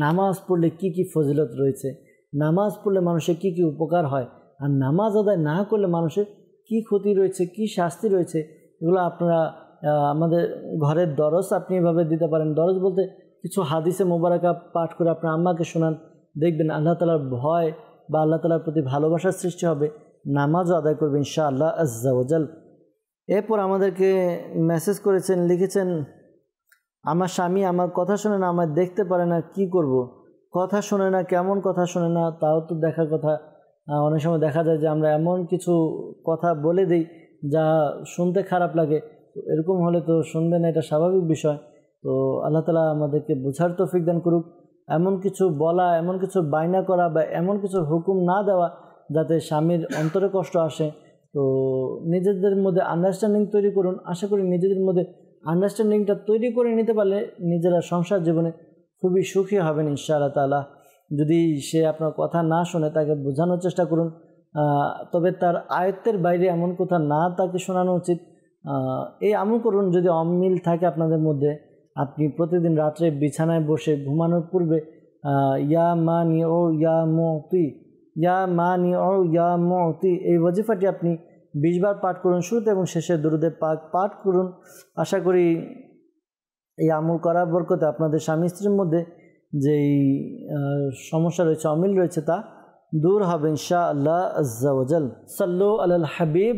B: নামাজ পড়লে কি কি ফজিলত রয়েছে, নামাজ পড়লে মানুষের কি কি উপকার হয়, আর নামাজ আদায় না করলে মানুষের কি ক্ষতি রয়েছে, কি শাস্তি রয়েছে। এগুলো আপনারা আমাদের ঘরের দরস আপনি এভাবে দিতে পারেন। দরস বলতে কিছু হাদিসে মোবারকা পাঠ করে আপনার আম্মাকে শোনান, দেখবেন আল্লাহ তাআলার ভয় বা আল্লাহ তাআলার প্রতি ভালোবাসার সৃষ্টি হবে। নামাজও আদায় করবে ইনশাআল্লাহ আজ্জা ওয়াজাল। এরপর আমাদেরকে মেসেজ করেছেন, লিখেছেন, আমার স্বামী আমার কথা শোনে না, আমার দেখতে পারে না, কি করব? কথা শোনে না, কেমন কথা শোনে না তাও তো দেখার কথা। অনেক সময় দেখা যায় যে আমরা এমন কিছু কথা বলে দিই যা শুনতে খারাপ লাগে। তো এরকম হলে তো শুনবে না, এটা স্বাভাবিক বিষয়। তো আল্লাহ তাআলা আমাদেরকে বোঝার তৌফিক দান করুক। এমন কিছু বলা, এমন কিছু বায়না করা বা এমন কিছু হুকুম না দেওয়া যাতে স্বামীর অন্তরে কষ্ট আসে। তো নিজেদের মধ্যে আন্ডারস্ট্যান্ডিং তৈরি করুন। আশা করি নিজেদের মধ্যে আন্ডারস্ট্যান্ডিংটা তৈরি করে নিতে পারলে নিজেরা সংসার জীবনে খুবই সুখী হবেন ইনশাআল্লাহ তাআলা। যদি সে আপনার কথা না শোনে, তাকে বোঝানোর চেষ্টা করুন, তবে তার আয়ত্তের বাইরে এমন কথা না তাকে শোনানো উচিত। এই আমল করুন। যদি অমিল থাকে আপনাদের মধ্যে, আপনি প্রতিদিন রাত্রে বিছানায় বসে ঘুমানোর পূর্বে ইয়া মানি ও ইয়া মুতি, ইয়া মানি ও ইয়া মুতি, এই ওয়াজিফাটি আপনি 20 বার পাঠ করুন। শুরুতে এবং শেষে দুরূদে পাক পাঠ করুন। আশা করি এই আমল করার বরকতে আপনাদের স্বামী স্ত্রীর মধ্যে যেই সমস্যা রয়েছে, অমিল রয়েছে, তা দূর হবে ইনশাআল্লাহ আজ্জা ওয়াজাল। সাল্লু আলাল হাবিব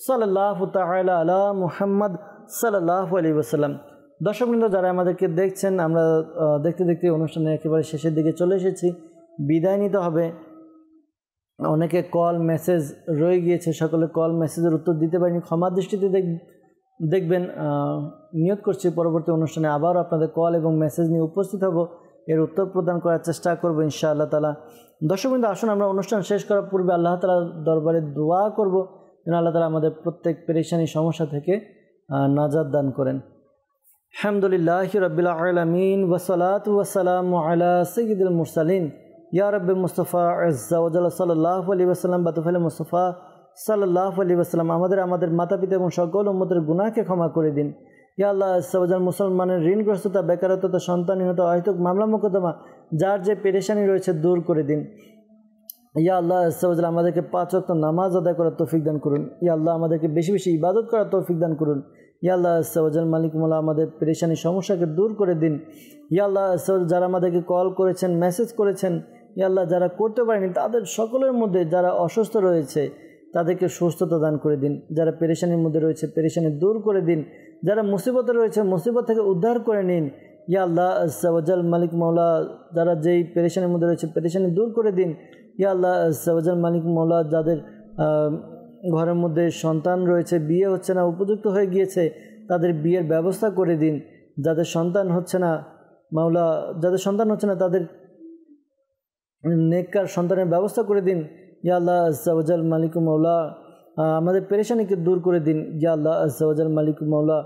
B: সাল্লাল্লাহু তাআলা আলা মুহাম্মদ সাল্লাল্লাহু আলাইহি ওয়াসাল্লাম। দর্শকবৃন্দ, যারা আমাদেরকে দেখছেন, আমরা দেখতে দেখতে অনুষ্ঠানের একেবারে শেষের দিকে চলে এসেছি, বিদায় নিতে হবে। অনেকে কল মেসেজ রয়ে গিয়েছে, সকলে কল মেসেজের উত্তর দিতে পারিনি, ক্ষমা দৃষ্টিতে দেখবেন। নিয়ত করছি পরবর্তী অনুষ্ঠানে আবারও আপনাদের কল এবং মেসেজ নিয়ে উপস্থিত হব, এর উত্তর প্রদান করার চেষ্টা করব ইনশাআল্লাহ তাআলা। দর্শকবৃন্দ, আসুন আমরা অনুষ্ঠান শেষ করার পূর্বে আল্লাহ তাআলার দরবারে দোয়া করব যেন আল্লাহ তাআলা আমাদের প্রত্যেক পেরেশানি সমস্যা থেকে নাজাত দান করেন। আলহামদুলিল্লাহি রাব্বিল আলামিন ওয়া সালাতু ওয়া সালামু আলা সাইয়্যিদিল মুরসালিন ইয়া রাব্বি মুস্তাফা আজ্জা ওয়া জাল্লা সাল্লাল্লাহু আলাইহি ওয়াসাল্লাম বাতুফালে মুস্তাফা সাল্লাল্লাহু আলাইহি ওয়াসাল্লাম। আমাদের মাতা পিতা এবং সকল উম্মতের গুনাহকে ক্ষমা করে দিন ইয়া আল্লাহ। আজ্জা মুসলমানের ঋণগ্রস্ততা, বেকারত্বতা, সন্তানহীনতা, অহেতুক মামলা মোকদ্দমা, যার যে পেরেশানি রয়েছে দূর করে দিন ইয়া আল্লাহ। আজ্জা আমাদেরকে 5 ওয়াক্ত নামাজ আদায় করার তৌফিক দান করুন ইয়া আল্লাহ। আমাদেরকে বেশি বেশি ইবাদত করার তৌফিক দান করুন ইয়া আল্লাহ। আজ্জা মালিক মোলা আমাদের পেরেশানি সমস্যাকে দূর করে দিন ইয়া আল্লাহ। যারা আমাদেরকে কল করেছেন, মেসেজ করেছেন ইয়া আল্লাহ, যারা করতে পারেনি তাদের সকলের মধ্যে যারা অসুস্থ রয়েছে তাদেরকে সুস্থতা দান করে দিন। যারা পেরেশানির মধ্যে রয়েছে পেরেশানি দূর করে দিন। যারা মুসিবতে রয়েছে মুসিবত থেকে উদ্ধার করে নিন ইয়া আল্লাহ। আজ্জা মালিক মৌলা, যারা যেই পেরেশানির মধ্যে রয়েছে পেরেশানি দূর করে দিন ইয়া আল্লাহ। আজ্জা মালিক মৌলা, যাদের ঘরের মধ্যে সন্তান রয়েছে, বিয়ে হচ্ছে না, উপযুক্ত হয়ে গিয়েছে, তাদের বিয়ের ব্যবস্থা করে দিন। যাদের সন্তান হচ্ছে না মাওলা, যাদের সন্তান হচ্ছে না তাদের নেককার সন্তানের ব্যবস্থা করে দিন। ইয়া আল্লাহ আজ্জা ওয়াজাল মালিক মাওলা, আমাদের পেরেশানিকে দূর করে দিন। ইয়া আল্লাহ আজ্জা ওয়াজাল মালিক মাওলা,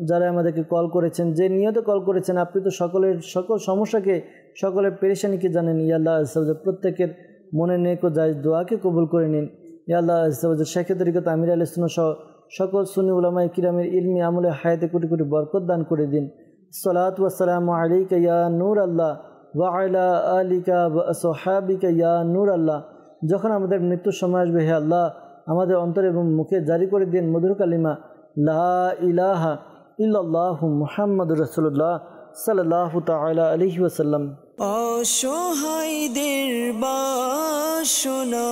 B: যারা আমাদেরকে কল করেছেন, যে নিয়তে কল করেছেন, আপনি তো সকল সমস্যাকে, সকলের পেরেশানিকে জানেন। ইয়া আল্লাহ আজ্জা ওয়াজাল প্রত্যেকের মনে নেক ও জায়েজ দোয়াকে কবুল করে নিন। ইয়া আল্লাহ আজ্জা ওয়াজাল শেখ তরিকত আমির আহলে সুন্নাহ সহ সকল সুন্নি উলামায়ে কিরামের ইলমি আমলে হায়াতে কোটি কোটি বরকত দান করে দিন। সালাতু ওয়াসসালামু আলাইকা ইয়া নূর আল্লাহ ওয়া আলা আলিকা ওয়া আসহাবিকা ইয়া নূর আল্লাহ। যখন আমাদের মৃত্যুর সময় আসবে, হে আল্লাহ, আমাদের অন্তরে এবং মুখে জারি করে দিন মধুর কালিমা লা ইলাহা ইল্লাল্লাহু মুহাম্মাদুর রাসূলুল্লাহ সাল্লাল্লাহু তাআলা আলাইহি ওয়াসাল্লাম।
A: অসহায়দের বাসনা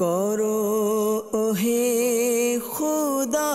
A: করো ওহে খোদা।